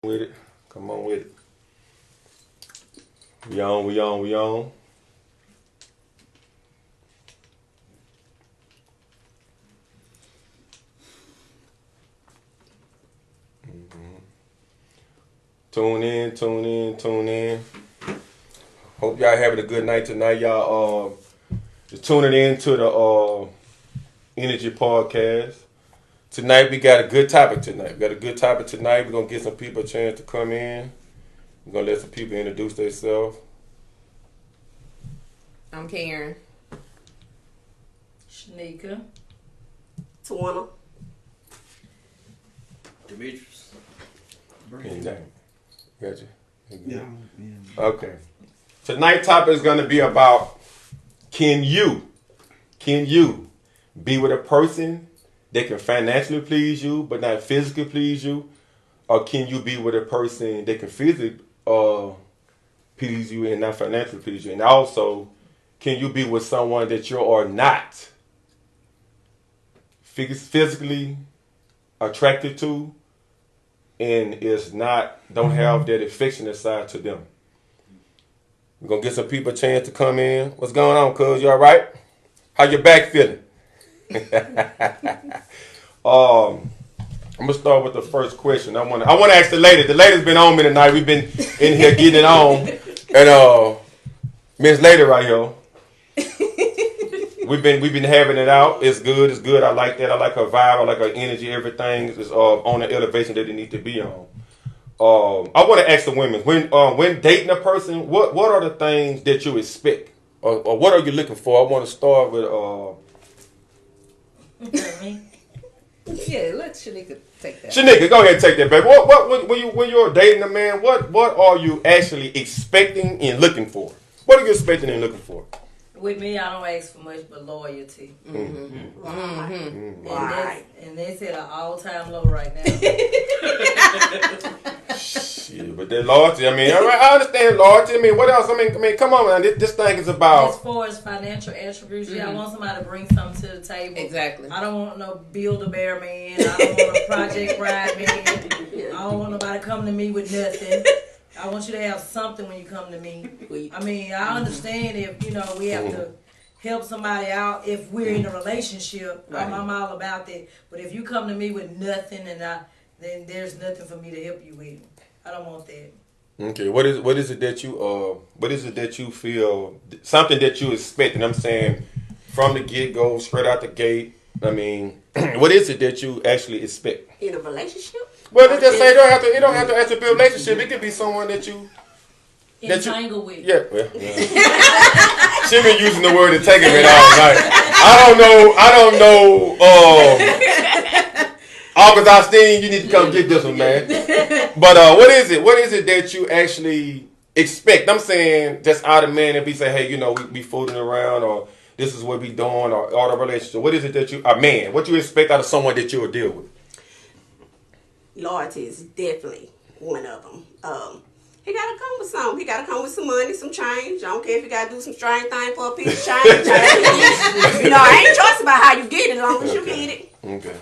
With it. Come on with it. We on. Tune in. Hope y'all having a good night tonight. Y'all just tuning in to the Energy Podcast. Tonight we got a good topic tonight. We're gonna get some people a chance to come in. We're gonna let some people introduce themselves. I'm Karen. Shanika. Tawana. Demetrius. Gotcha. Okay. Tonight's topic is going to be about can you be with a person that can financially please you but not physically please you, or can you be with a person that can physically please you and not financially please you? And also, can you be with someone that you are not physically attracted to and don't have that affectionate side to them? We're gonna get some people a chance to come in. What's going on, cuz? You all right? How your back feeling? I'm gonna start with the first question. I wanna ask the lady. The lady's been on me tonight. We've been in here getting it on, and Miss Lady right here. We've been having it out. It's good. I like that. I like her vibe. I like her energy. Everything is on the elevation that it needs to be on. I want to ask the women when dating a person, what are the things that you expect, or what are you looking for? I want to start with Yeah, let Shanika take that. Shanika, go ahead and take that, baby. What when you're dating a man, what are you actually expecting and looking for? What are you expecting and looking for? With me, I don't ask for much but loyalty. And that's at an all-time low right now. Shit, but that loyalty, I mean, I understand loyalty. I mean, what else? I mean, come on, man. This thing is about. As far as financial attributes, I want somebody to bring something to the table. Exactly. I don't want no Build-A-Bear man. I don't want a Project Ride man. I don't want nobody to come to me with nothing. I want you to have something when you come to me. I mean, I understand if, we have to help somebody out if we're in a relationship. Right. I'm all about that. But if you come to me with nothing then there's nothing for me to help you with. I don't want that. Okay, what is it that you feel, something that you expect, and I'm saying from the get-go, straight out the gate, I mean, what is it that you actually expect? In a relationship? Well, they just say it don't have to actually be a relationship. It could be someone that you entangle with. Yeah, well, she been using the word entanglement all night. I don't know. August Austin, you need to come get this one, man. But what is it that you actually expect? I'm saying just out of man, if we say, hey, we fooling around, or this is what we doing, or the relationship. What is it that what you expect out of someone that you'll deal with? Loyalty is definitely one of them. He gotta come with something. He gotta come with some money, some change. I don't care if you gotta do some strange thing for a piece of change. I ain't choice about how you get it, as long as you get it. Okay.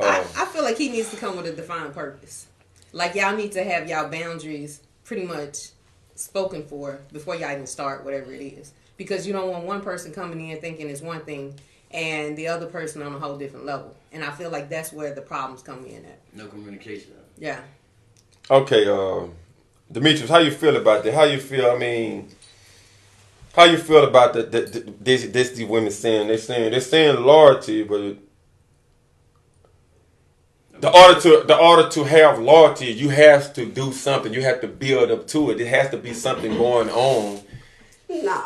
I feel like he needs to come with a defined purpose. Like, y'all need to have y'all boundaries pretty much spoken for before y'all even start whatever it is. Because you don't want one person coming in thinking it's one thing and the other person on a whole different level. And I feel like that's where the problems come in at. No communication. Yeah. Okay, Demetrius, how you feel about that? How you feel about these women saying they're saying loyalty, but the order to have loyalty, you have to do something. You have to build up to it. There has to be something going on. No.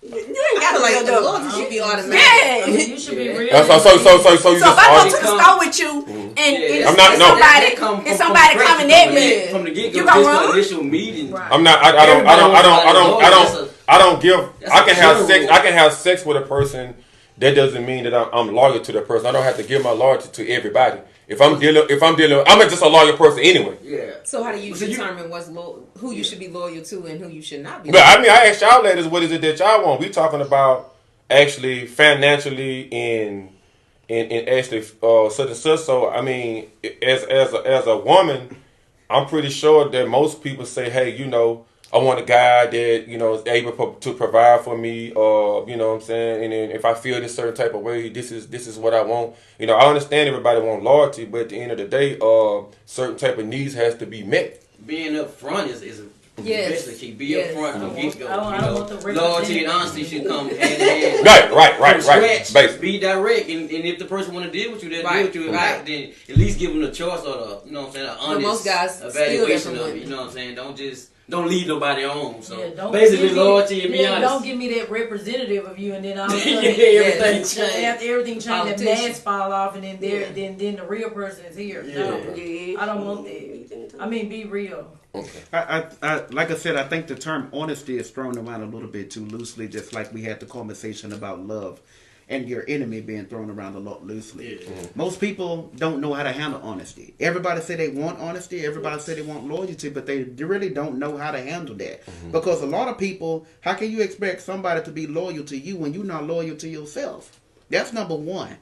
You ain't got to like build up. Loyalty should be automatic. I mean, you should be real. So you just if I go to the store with you and somebody coming at me, from the get go, you gonna just run? the initial meeting. Right. I'm not. I can have sex with a person. That doesn't mean that I'm loyal to the person. I don't have to give my loyalty to everybody. If I'm dealing, I'm just a loyal person anyway. Yeah. So how do you determine who you should be loyal to and who you should not be? But I mean, I asked y'all ladies, what is it that y'all want? We talking about actually financially and actually such and such. So I mean, as a woman, I'm pretty sure that most people say, hey, you know, I want a guy that, you know, is able to provide for me, or, you know what I'm saying? And then if I feel this certain type of way, this is what I want. You know, I understand everybody want loyalty, but at the end of the day, certain type of needs has to be met. Being up front is Yes. especially key. Be Yes. up front from I get go. don't want the Loyalty and representative. honesty should come hand in hand. Right. From scratch, Basically. be direct, and if the person want to deal with you, they'll deal Right, with you. If right. not, then at least give them the choice or the, you know what I'm saying, an honest most guys steal that evaluation from of it. women. You know what I'm saying? Don't leave nobody on. So Yeah, don't basically, give me- loyalty and be yeah, honest. don't give me that representative of you, and then all of a sudden, Yeah, everything Yes. changed. after everything changed, that Politician. mask fall off, and then the real person is here. No, Yeah. I don't want that. I mean, be real. I like I said, I think the term honesty is thrown around a little bit too loosely, just like we had the conversation about love and your enemy being thrown around a lot loosely. Yeah. Most people don't know how to handle honesty. Everybody say they want honesty, everybody say they want loyalty, but they really don't know how to handle that. Because a lot of people, how can you expect somebody to be loyal to you when you're not loyal to yourself? That's number one.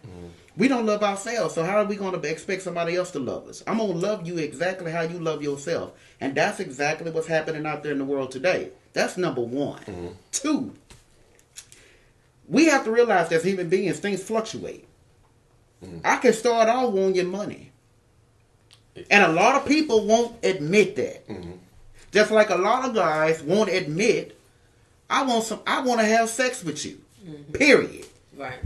We don't love ourselves, so how are we going to expect somebody else to love us? I'm going to love you exactly how you love yourself. And that's exactly what's happening out there in the world today. That's number one. Two, we have to realize that as human beings, things fluctuate. I can start off wanting money. And a lot of people won't admit that. Just like a lot of guys won't admit, I want to have sex with you. Period. Right.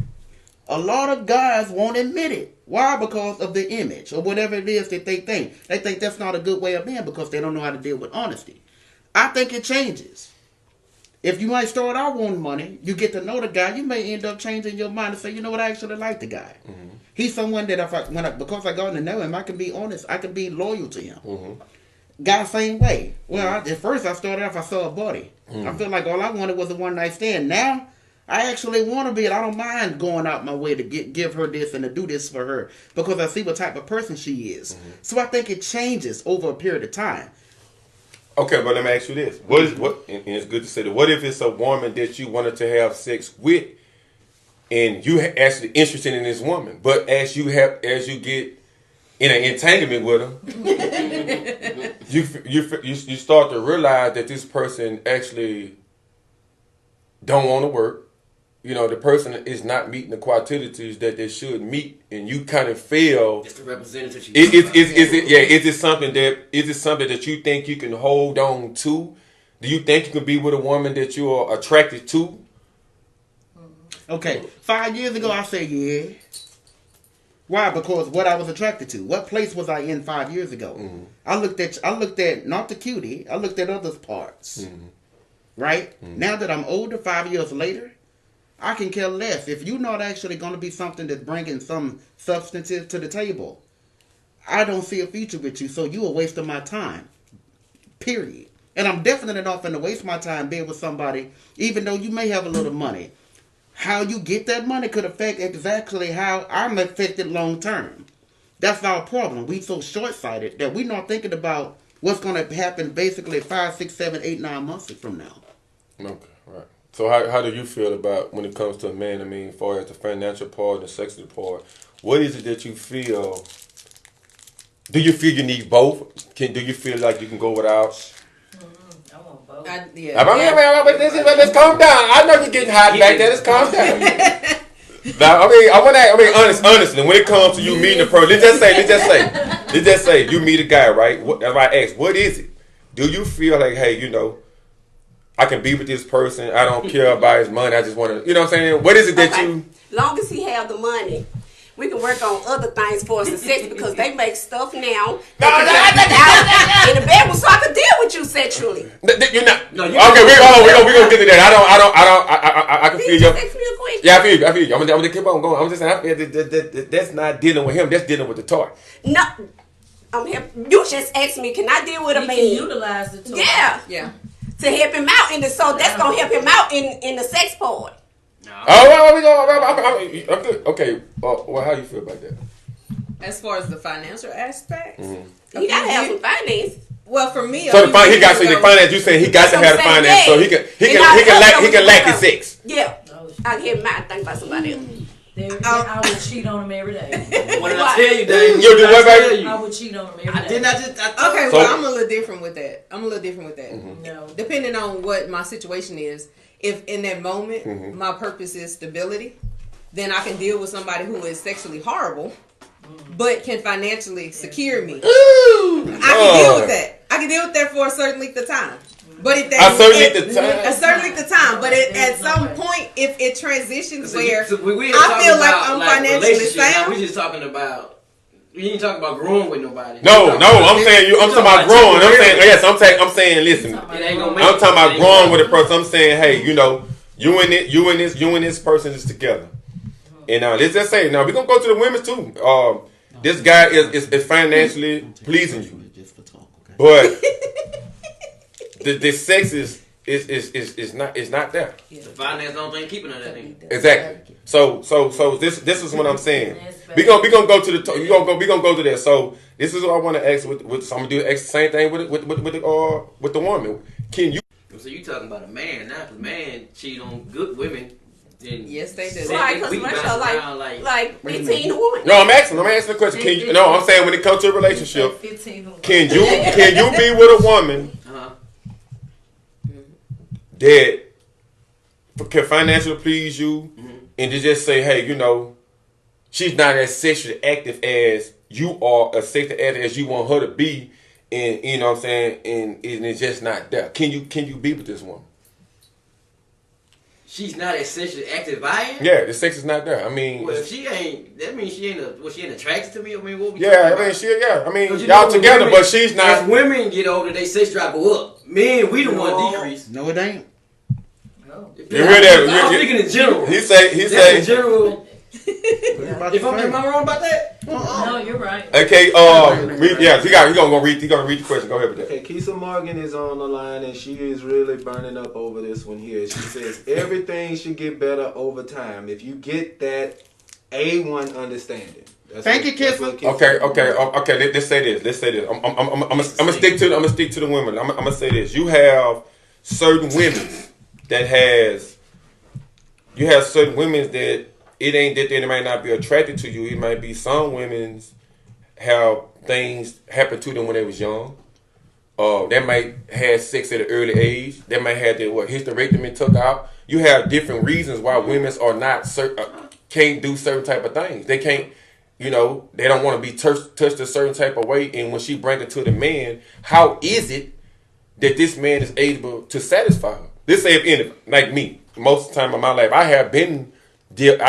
A lot of guys won't admit it. Why? Because of the image or whatever it is that they think. They think that's not a good way of being because they don't know how to deal with honesty. I think it changes. If you might start out wanting money, you get to know the guy, you may end up changing your mind and say, you know what, I actually like the guy. He's someone that because I got to know him, I can be honest, I can be loyal to him. Guy, same way. Well, at first I started off, I saw a body. I feel like all I wanted was a one night stand. Now, I actually want to be it. I don't mind going out my way to give her this and to do this for her because I see what type of person she is. So I think it changes over a period of time. Okay, but let me ask you this: and it's good to say that. What if it's a woman that you wanted to have sex with, and you actually interested in this woman, but as you get in an entanglement with her, you start to realize that this person actually don't want to work. You know, the person is not meeting the quantities that they should meet, and you kind of feel. It's the representative. Is it something that you think you can hold on to? Do you think you can be with a woman that you are attracted to? Okay, 5 years ago I said yeah. Why? Because what I was attracted to. What place was I in 5 years ago? I looked at not the cutie. I looked at others' parts. Right? Now that I'm older, 5 years later, I can care less. If you're not actually going to be something that's bringing some substances to the table, I don't see a future with you, so you're a waste of my time. Period. And I'm definitely not going to waste my time being with somebody, even though you may have a little money. How you get that money could affect exactly how I'm affected long term. That's our problem. We so short-sighted that we're not thinking about what's going to happen basically 5, 6, 7, 8, 9 months from now. Okay, right. So how do you feel about when it comes to a man? I mean, as far as the financial part and the sexual part, what is it that you feel? Do you feel you need both? Do you feel like you can go without? I want both. Let's calm down. I know you're getting hot back there. Let's calm down. Now, honestly, when it comes to you meeting a person, let's just say you meet a guy, right? If I ask, what is it? Do you feel like, hey, you know, I can be with this person. I don't care about his money. I just want to, you know what I'm saying? What is it that you? Long as he have the money, we can work on other things for us to sex because they make stuff now. In the bedroom, so I can deal with you sexually. You're not. No, Okay, we're gonna get to that. I can Can feel you your. text me a quick? Yeah, I feel you. I'm gonna keep on going. I'm just saying, I feel that's not dealing with him. That's dealing with the toy. No, I'm here. You just asked me, can I deal with a He can man? utilize the tool. Yeah, Yeah. to help him out in the so that's gonna help him out in the sex part. I'm good. Okay. Well, how you feel about that? As far as the financial aspects, You gotta have some finance. well, for me, So the finance. You saying he got to have the finance, so he can lack his sex. Yeah, I can have him out. Think about somebody else. I would cheat on him every day. What did I tell you, Dave? You do what, tell baby? you? I would cheat on him every day. I did not just. Okay, So- well, I'm a little different with that. No. Depending on what my situation is, if in that moment Mm-hmm. my purpose is stability, then I can deal with somebody who is sexually horrible, but can financially secure me. I can deal with that. I can deal with that for a certain length of time. But if that A certain length of time? a certain length of time, but at There's no some way. point, if it transitions So where we ain't I talking feel like about, I'm financially relationships. Now, sound, we just talking about. We ain't talking about growing with nobody. No, I'm saying you. I'm talking about growing. I'm saying yes. I'm saying listen. It ain't gonna make I'm talking about it. growing with a person. I'm saying, hey, you know, you and this person is together. And let's just say, now we're gonna go to the women too. This guy is financially pleasing you, Just for talk, okay? but the sex is not there. The finance don't think keeping her that thing. Exactly. So this is what I'm saying. We gonna go to the we gonna go to that. So this is what I want to ask with so I'm gonna do the same thing with the woman. Can you? So you talking about a man now? Cause man cheat on good women. Then yes, they do. Right, because we can Marshall, bounce around like 15 to 1. No, I'm asking the question. Can you? No, I'm saying when it comes to a relationship, 15 to 1. can you be with a woman that can financially please you, and to just say, hey, you know, she's not as sexually active as you are, as sexually active as you want her to be, and you know what I'm saying, and it's just not there. Can you be with this woman? she's not as sexually active I am. Yeah, the sex is not there. I mean, Well, if she ain't, that means she ain't. She ain't attracted to me. I mean, what we yeah, talking I about? mean, I mean, 'Cause you y'all know, together, women- but she's As not. women get older, they sex drive go up. Men, we the one decrease. No, it ain't. You hear that? I'm speaking in general. He say. That's in general. About If to say. am I wrong about that? No, you're right. Okay, he gonna read the question. Go ahead with that. Okay, Keisha Morgan is on the line and she is really burning up over this one here. She says everything should get better over time if you get that A1 understanding. Thank you, that's Keisha. what Keisha Okay. Let's say this. I'm gonna stick to the women. I'm gonna say this. You have certain women that it ain't that they might not be attracted to you. It might be some women have things happen to them when they was young. They might have sex at an early age. They might have their hysterectomy took out. You have different reasons why women are not can't do certain type of things. They can't, they don't want to be touched a certain type of way. And when she brings it to the man, how is it that this man is able to satisfy her? This say if like me, most of the time in my life, I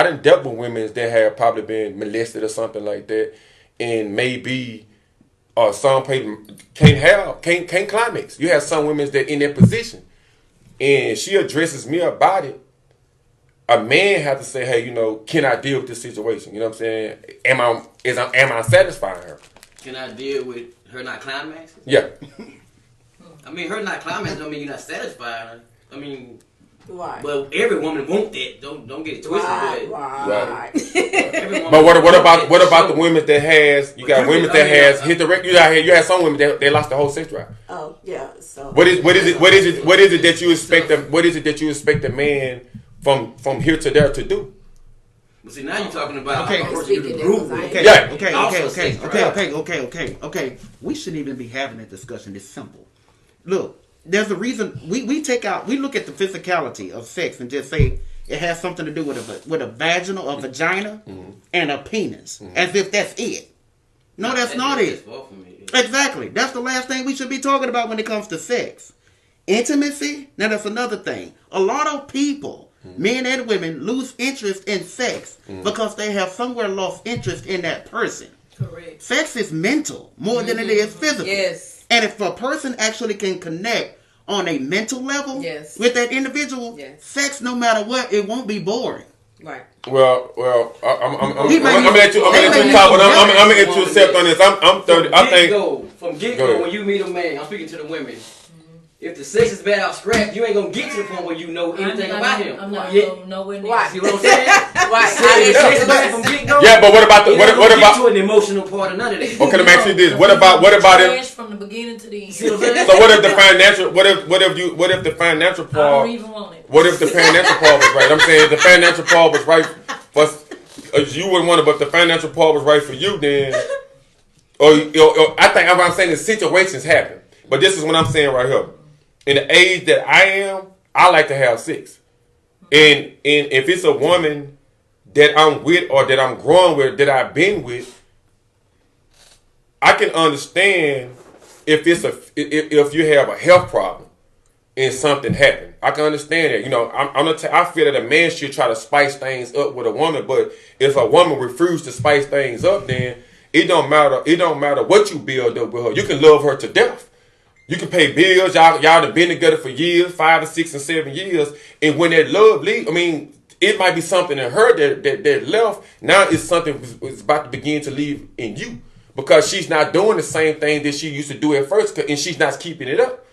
done dealt with women that have probably been molested or something like that, and maybe some people can't climax. You have some women that in that position, and she addresses me about it. A man have to say, hey, can I deal with this situation? You know what I'm saying? Am I satisfying her? Can I deal with her not climaxing? Yeah. I mean, her not climaxing don't mean you're not satisfying her. I mean, Right. well, every woman want that. Don't get it twisted. Right. Every woman But what want about that the women that has you got But women that has hit the record? You have some women that they lost the whole sex drive. Oh, yeah. So What is it that you expect a man from here to there to do? But see, now you're talking about Okay. a person you can groove with. Okay, Yeah. okay. We shouldn't even be having a discussion this simple. Look, there's a reason we look at the physicality of sex and just say it has something to do with a vagina and a penis, as if that's it. No, that's not it. Far from it. Exactly. That's the last thing we should be talking about when it comes to sex. Intimacy, now that's another thing. A lot of people, men and women, lose interest in sex because they have somewhere lost interest in that person. Correct. Sex is mental more than it is physical. Yes. And if a person actually can connect on a mental level Yes. with that individual, Yes. sex, no matter what, it won't be boring. Right. Well, I'm He may gonna let you be- talk, but I'm gonna let you accept on this. I'm 30. I think. From get Go ahead. go, when you meet a man, I'm speaking to the women. If the sex is bad out scrap, you ain't gonna get to the point where you know anything about him. I'm not Yeah. going nowhere near. Right. See what I'm saying? Right. If the sex is bad from get go, Yeah, but what about it ain't gonna get about? to an emotional part of none of that. Okay, let me ask you this. What about it? Trash from the beginning to the end. See what I'm saying? So what if the financial? What if the financial I don't part? even want it. What if the financial part was right? I'm saying the financial part was right. you wouldn't want to, but if the financial part was right for you, then, or I think what I'm saying is situations happen. But this is what I'm saying right here. In the age that I am, I like to have sex. And if it's a woman that I'm with or that I'm growing with, that I've been with, I can understand if if you have a health problem and something happened. I can understand that. You know, I feel that a man should try to spice things up with a woman, but if a woman refuses to spice things up, then it don't matter. It don't matter what you build up with her. You can love her to death. You can pay bills. Y'all have been together for years, 5 and 6 and 7 years, and when that love leaves, I mean, it might be something in her that left. Now it's something is about to begin to leave in you because she's not doing the same thing that she used to do at first, and she's not keeping it up.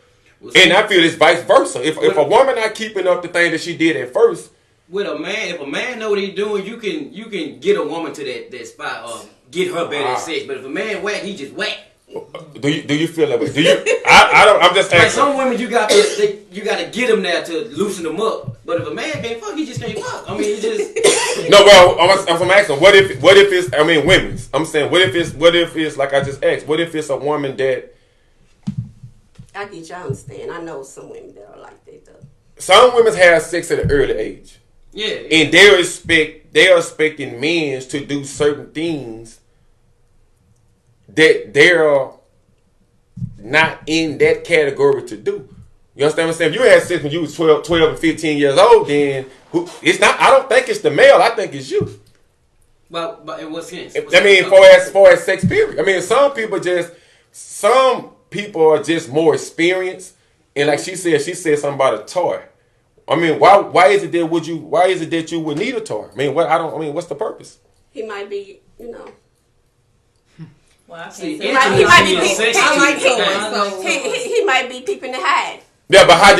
And I feel it's vice versa. If a woman not keeping up the thing that she did at first, with a man, if a man know what he's doing, you can get a woman to that spot, get her better at sex. But if a man whack, he just whack. Do you feel that way? Do you? I don't. I'm just asking. Like some women, you got to get them there to loosen them up. But if a man can't fuck, he just can't fuck. I mean, he just. No, well, I'm asking. What if it's? I mean, women's. I'm saying, what if it's like I just asked? What if it's a woman that? I get you, I understand. I know some women that are like that though. Some women have sex at an early age. Yeah. And they are expecting men to do certain things that they're not in that category to do. You understand what I'm saying? If you had sex when you was 12 and 15 years old, then it's not. I don't think it's the male. I think it's you. But in what sense? I mean, for as sex period. I mean, some people are just more experienced, and like she said something about a toy. I mean, why is it that you would need a toy? I mean, what's the purpose? He might be, you know. Well, I See, can't He might be intimacy is peeping. I like sensitive. toys, so He might be peeping to hide. Yeah, but how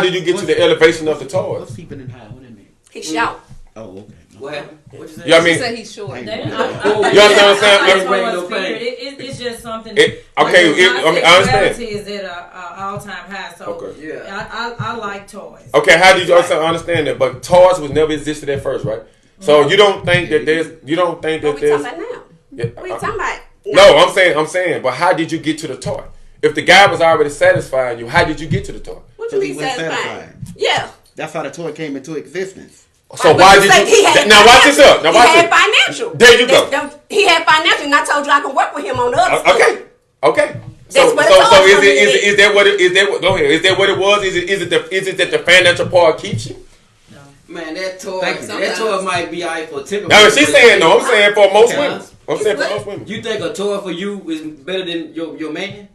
did you get to the elevation of the toys? What's keeping it high? What do you mean? He shout. Oh, okay. What happened? What you say? Yeah, I she mean, said he's short. you understand what I'm saying? It's just something. Okay, my I understand. sexuality is at an all-time high, so Okay. Yeah. I like toys. Okay, how did you understand that? But toys was never existed at first, right? So you don't think that there's What we talking about now? Yeah, What we talking about? No, I'm saying, but how did you get to the toy? If the guy was already satisfying you, how did you get to the toy? What you He mean was satisfying? satisfying. Yeah. That's how the toy came into existence. So But why you did say he you? had Now watch this up. Now watch He had this. financial. There you go. He had financial, and I told you I can work with him on the other stuff. Okay. That's So what it's all coming in. is that what go ahead? Is that what it was? Is it that the financial part keeps you? Man, that toy Sometimes. might be alright for typical. Now she's saying no. I'm saying for most Okay. women. I'm saying for most women. You think a toy for you is better than your man?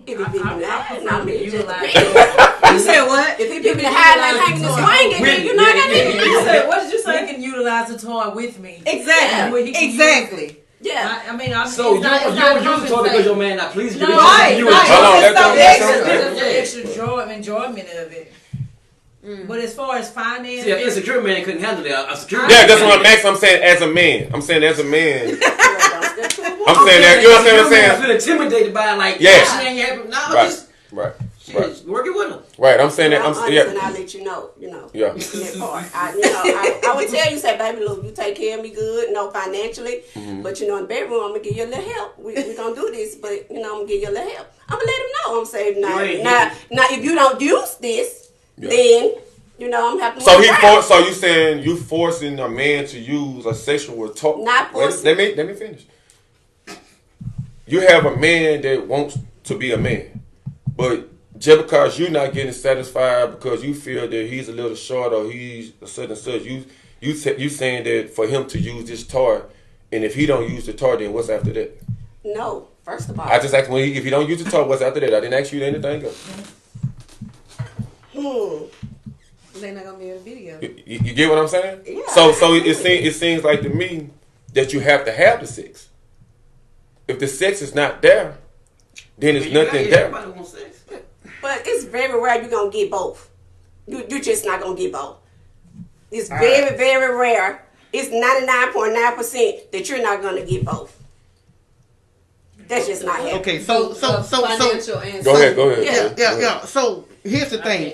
If he peeping to hide, I mean, it just Utilize- depends. You said what? If he peeping to hide and hanging and swinging, then you know what I mean? You said, what did you say? You can utilize the toy with me. Exactly. He can use Exactly. Yeah. I mean, I'm So it's not you don't use the toy because your man not pleasing you. Right, You right. Hold on, It's let so them- extra. There's an extra enjoyment of it. But as far as finance, See, an insecure man couldn't handle that. A secure Yeah, that's what I'm asking. I'm saying as a man. I'm saying as a man. I'm I'm saying that. You understand what I'm I saying? feel intimidated by it, like, Yeah. she ain't happy. Nah, Right. just Right. shit, work it with her. Right. I'm saying that. I'm I'm honest, yeah. and I'll let you know. Yeah. That part. I would tell you, say, baby, look, you take care of me good, no financially, but in the bedroom, I'm gonna give you a little help. We gonna do this, but I'm gonna give you a little help. I'm gonna let him know. I'm saying now, if you don't use this, then I'm gonna have to. So move around. So you saying you forcing a man to use a sexual toy? Not forcing. Let me finish. You have a man that wants to be a man, but just because you're not getting satisfied because you feel that he's a little short or he's a certain such, you saying that for him to use this toy, and if he don't use the toy, then what's after that? No, first of all, I just asked if he don't use the toy, what's after that? I didn't ask you anything else. They're not gonna be able to video. You get what I'm saying? Yeah, So absolutely. it seems like to me that you have to have the sex. If the sex is not there, then there's nothing there. Everybody wants sex. but it's very rare you're gonna get both. You're just not gonna get both. It's very, very rare. It's 99.9% that you're not gonna get both. That's just not happening. Okay, so financial and Go ahead. Yeah. yeah. So here's the thing.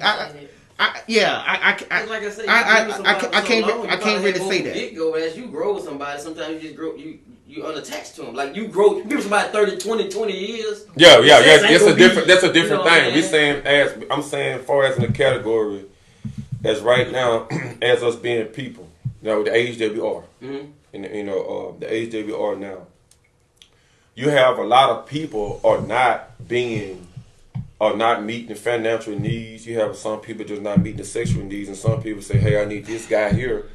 Like I said, I can't really say that. Get-go, as you grow with somebody, sometimes you just grow, you unattached to them. Like you grow, you give somebody 20 years. Yeah. That's That's a different thing. We saying I'm saying, far as in the category, as right now, as us being people, the age that we are, and the age that we are now, you have a lot of people are not meeting the financial needs. You have some people just not meeting the sexual needs, and some people say, "Hey, I need this guy here,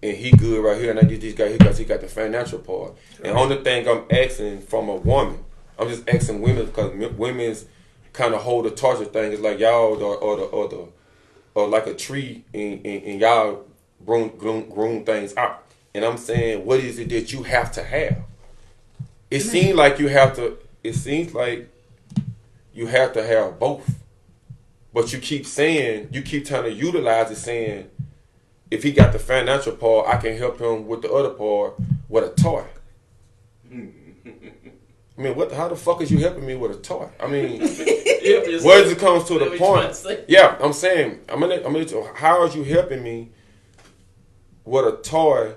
and he good right here, and I need this guy here because he got the financial part." Right. And only thing I'm asking from a woman, I'm just asking women because women's kind of hold the torch of things. It's like y'all or like a tree, and y'all groom things out. And I'm saying, what is it that you have to have? It seems like you have to. It seems like you have to have both, but you keep trying to utilize it, saying if he got the financial part, I can help him with the other part with a toy. I mean, how the fuck is you helping me with a toy? I mean, where it comes to the point. Yeah, I'm saying, how are you helping me with a toy?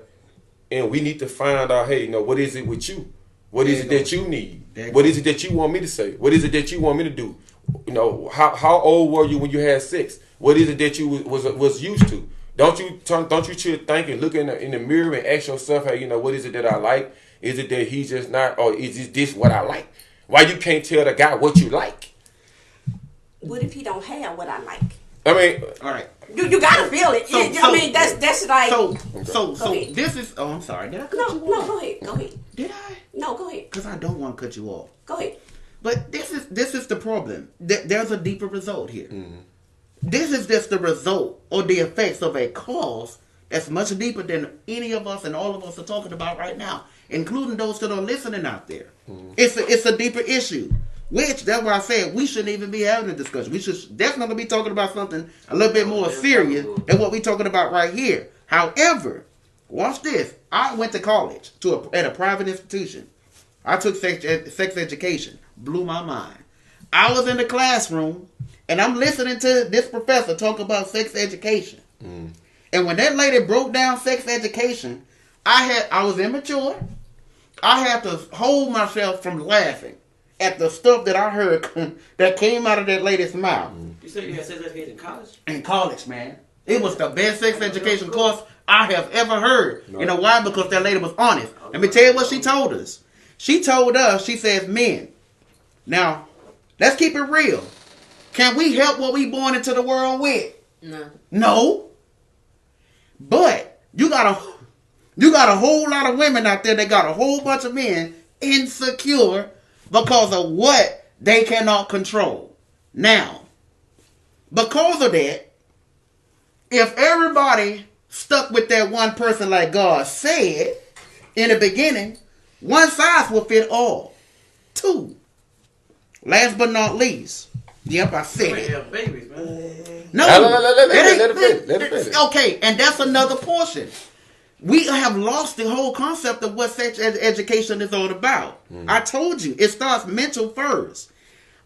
And we need to find out, hey, what is it with you? What is it that you need? What is it that you want me to say? What is it that you want me to do? How old were you when you had sex? What is it that you was used to? Don't you think and look in the mirror and ask yourself, hey, what is it that I like? Is it that he's just not, or is this what I like? Why you can't tell the guy what you like? What if he don't have what I like? I mean, all right. You gotta feel it. That's like. So this is. Oh, I'm sorry. Did I cut you off? No, go ahead. Did I? No, go ahead. Because I don't want to cut you off. Go ahead. But this is the problem. There's a deeper result here. Mm-hmm. This is just the result or the effects of a cause that's much deeper than any of us and all of us are talking about right now, including those that are listening out there. Mm-hmm. It's a deeper issue. Which, that's why I said we shouldn't even be having a discussion. We should definitely be talking about something a little bit more serious than what we're talking about right here. However, watch this. I went to college at a private institution. I took sex education. Blew my mind. I was in the classroom, and I'm listening to this professor talk about sex education. Mm. And when that lady broke down sex education, I was immature. I had to hold myself from laughing at the stuff that I heard that came out of that lady's mouth. You said you had sex education in college? In college, man. It was the best sex education course I have ever heard. No. You know why? Because that lady was honest. Let me tell you what she told us. She told us, she says, men, now, let's keep it real. Can we help what we born into the world with? No. But you got a whole lot of women out there that got a whole bunch of men insecure because of what they cannot control. Now, because of that, if everybody stuck with that one person like God said in the beginning, one size will fit all. 2. Last but not least. Yep, I said it. Have babies, man. No. Let it finish. Okay, and that's another portion. We have lost the whole concept of what sex education is all about. I told you, it starts mental first.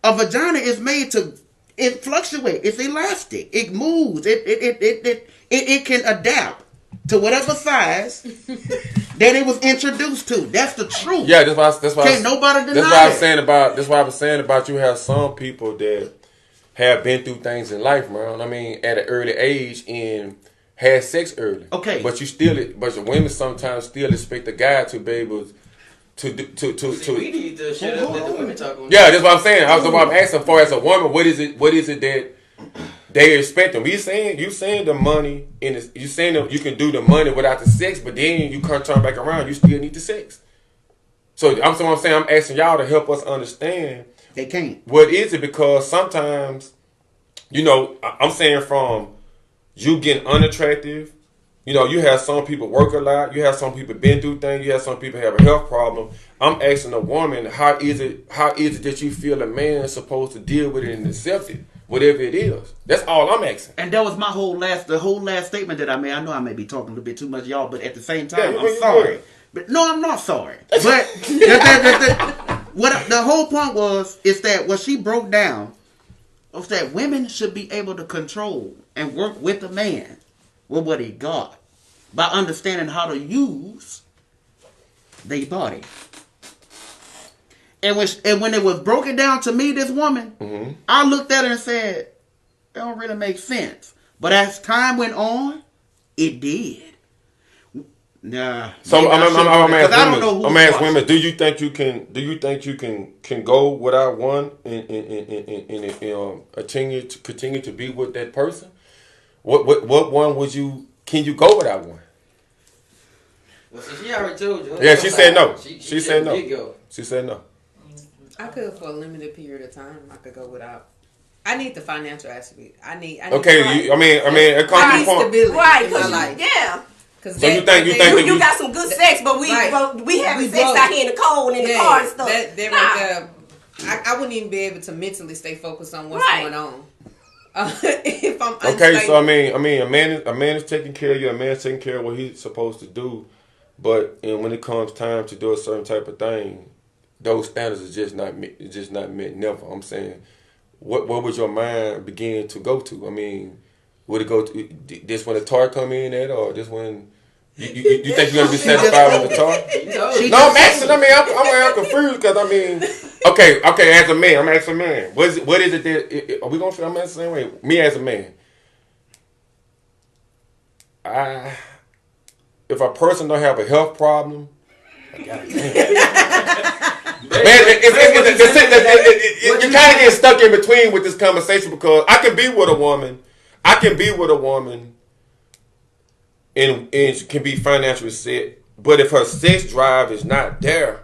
A vagina is made to, it fluctuates, it's elastic, it moves, it can adapt to whatever size that it was introduced to. That's the truth. Yeah, that's why. Can't nobody deny That's why I'm saying about. That's why I was saying about you have some people that have been through things in life, man. I mean, at an early age and had sex early. Okay, but the women sometimes still expect the guy to be able to. We need to shut up. Let the women talk on. Yeah, that's what I'm saying. I'm asking for as a woman, what is it that they expect them? You saying the money you saying that you can do the money without the sex, but then you can't turn back around. You still need the sex. So I'm saying I'm asking y'all to help us understand. They can't. What is it? Because sometimes, I'm saying from you getting unattractive. You have some people work a lot. You have some people been through things. You have some people have a health problem. I'm asking a woman, how is it that you feel a man is supposed to deal with it and accept it? Whatever it is. That's all I'm asking. And that was the whole last statement that I made. I know I may be talking a little bit too much, y'all, but at the same time, I'm sorry. But no, I'm not sorry. But what the whole point is that what she broke down is that women should be able to control and work with a man with what he got by understanding how to use their body. And when it was broken down to me, this woman, I looked at her and said, it don't really make sense. But as time went on, it did. Nah. So I'm I'm asking women. Do you think you can go without one and continue to be with that person? What one would you? Can you go without one? Well, so she already told you. Yeah, she said no. She said said no. go. She said no. I could for a limited period of time. I could go without. I need the financial aspect. I need. Okay, I mean, it comes to the point. Stability Right, in my because life. yeah. So you think You got some good sex, but we having sex out here in the cold in the car and stuff. That right there, I wouldn't even be able to mentally stay focused on what's going on. If I'm okay, unstable. so I mean, a man is taking care of you. A man's taking care of what he's supposed to do, but when it comes time to do a certain type of thing, those standards are just not met. Never. I'm saying, what would your mind begin to go to? I mean, would it go to this when the toy come in at, or this when you think you're gonna be satisfied with the toy? No, I'm asking. I mean, I'm confused because I mean, okay. As a man, I'm asking a man. What is it that are we gonna feel? I'm asking the same way. Me as a man, if a person don't have a health problem, you kind of get stuck in between with this conversation because I can be with a woman, and she can be financially set, but if her sex drive is not there,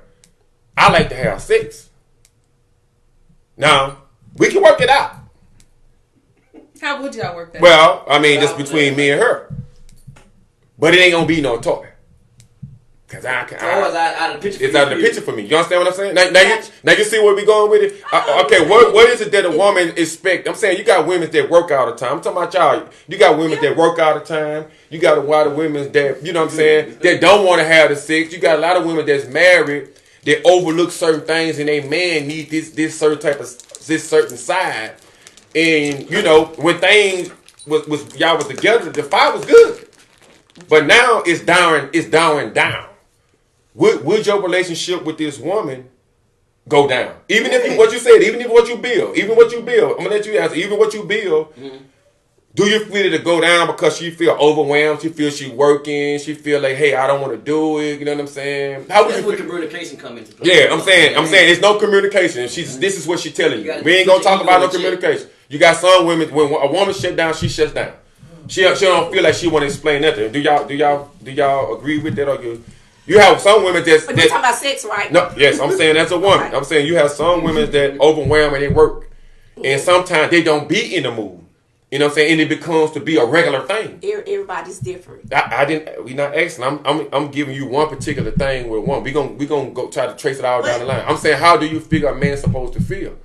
I like to have sex. Now, we can work it out. How would y'all work that? Well, I mean, just between me and her. But it ain't gonna be no toy. Cause I can. Toys out of the picture. It's out of the picture for me. You understand what I'm saying? Now you see where we going with it. Okay, what is it that a woman expect? I'm saying you got women that work all the time. I'm talking about y'all. You got women that work all the time. You got a lot of women that you know what I'm saying that don't want to have the sex. You got a lot of women that's married that overlook certain things and they man need this certain type of this certain side. And you know when things was y'all was together, the fight was good. But now it's down and down. Would your relationship with this woman go down? Even if what you said, even if what you build, I'm gonna let you answer. Even what you build, do you feel it to go down because she feel overwhelmed? She feel she working. She feel like, hey, I don't want to do it. You know what I'm saying? How would That's you where feel? communication come into play. Yeah, I'm saying it's no communication. This is what she's telling you. We ain't gonna talk about no communication. You got some women when a woman shut down, she shuts down. She don't feel like she want to explain nothing. Do y'all agree with that or you have some women But you're talking about sex, right? No, yes, I'm saying as a woman. Right. I'm saying you have some women that overwhelm and they work. And sometimes they don't be in the mood. You know what I'm saying? And it becomes to be a regular thing. Everybody's different. We not asking. I'm giving you one particular thing with one. We gonna go try to trace it all down the line. I'm saying how do you figure a man's supposed to feel?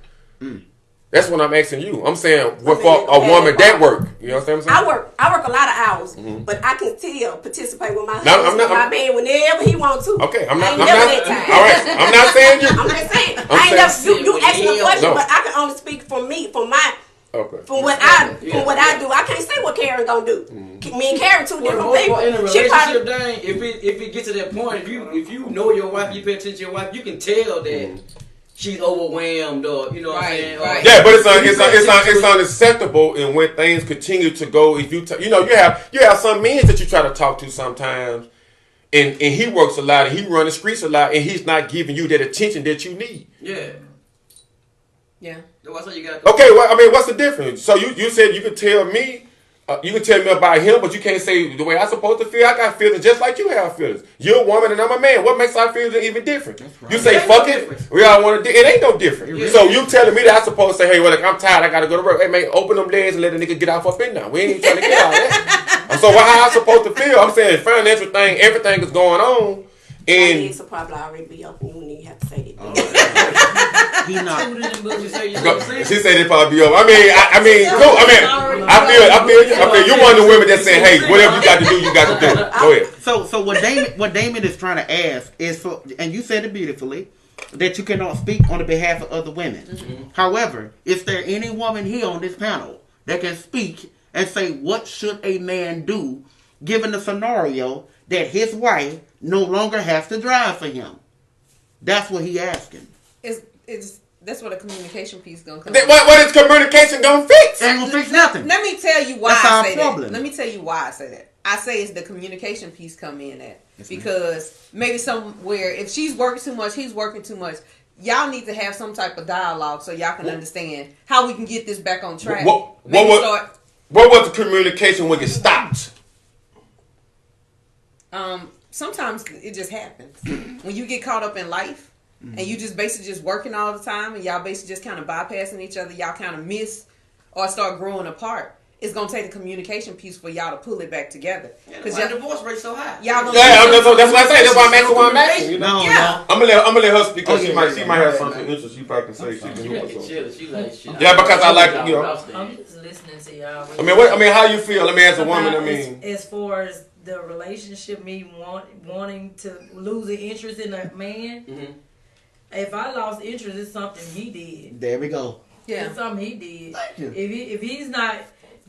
That's what I'm asking you. I'm saying for a woman that work. You know what I'm saying? I work a lot of hours, but I can still participate with my No, husband, my man whenever he wants to. Okay, I'm not. I ain't never that time. All right, I'm not saying you. I'm just saying. I'm I ain't never. saying- You asked me a question, No. but I can only speak for me, for my. Okay. From what I do, I can't say what Karen gonna do. Me and Karen two different people. In a She relationship, probably thing, if it gets to that point, if you know your wife, you pay attention to your wife, you can tell that she's overwhelmed or you know what I'm saying. Right. Yeah, but it's unacceptable, and when things continue to go, if you have some men that you try to talk to sometimes, and he works a lot and he runs the streets a lot, and he's not giving you that attention that you need. Yeah. Yeah. That's what you got. Okay, well, I mean, what's the difference? So you said you could tell me. You can tell me about him, but you can't say the way I'm supposed to feel. I got feelings just like you have feelings. You're a woman and I'm a man. What makes our feelings even different? Right. You say, fuck it. We all want to do it. Ain't no different. Yeah. So you telling me that I'm supposed to say, hey, well, I'm tired. I got to go to work. Hey, man, open them legs and let the nigga get off up in now. We ain't even trying to get out of that. So how I supposed to feel? I'm saying financial thing, everything is going on. And it's a problem already be up and you wouldn't even have to say that. He not. She said it probably be over. I mean, cool. I feel you one of the women that's saying, hey, whatever you got to do, you got to do. Go ahead. So what Damon is trying to ask is for, and you said it beautifully. that you cannot speak on the behalf of other women. However, is there any woman here on this panel that can speak and say what should a man do given the scenario that his wife no longer has to drive for him? That's what he asking. That's what a communication piece gonna come. What is communication gonna fix? Ain't gonna fix nothing. Let me tell you why That's I our say problem. that. Let me tell you why I say that. I say it's the communication piece come in at because maybe somewhere if she's working too much, he's working too much. Y'all need to have some type of dialogue so y'all can understand how we can get this back on track. What was the communication when it stopped? Sometimes it just happens when you get caught up in life and you just basically just working all the time and y'all basically just kind of bypassing each other. Y'all kind of miss or start growing apart. It's gonna take a communication piece for y'all to pull it back together. Because your divorce rate so high. Y'all gonna That's what I say. That's why I'm asking what I'm asking. You know? No, Yeah. I'm gonna let her speak because Oh, she yeah, might yeah, have yeah. something interesting. She probably can say she can She do like it. chill. She like shit. Yeah, because I like, you know. I'm just listening to y'all. I mean, how you feel? Let me ask a woman. I mean, as far as the relationship, me wanting to lose the interest in a man. Mhm. If I lost interest, it's something he did. there we go. Yeah. It's something he did. Thank you. If he's not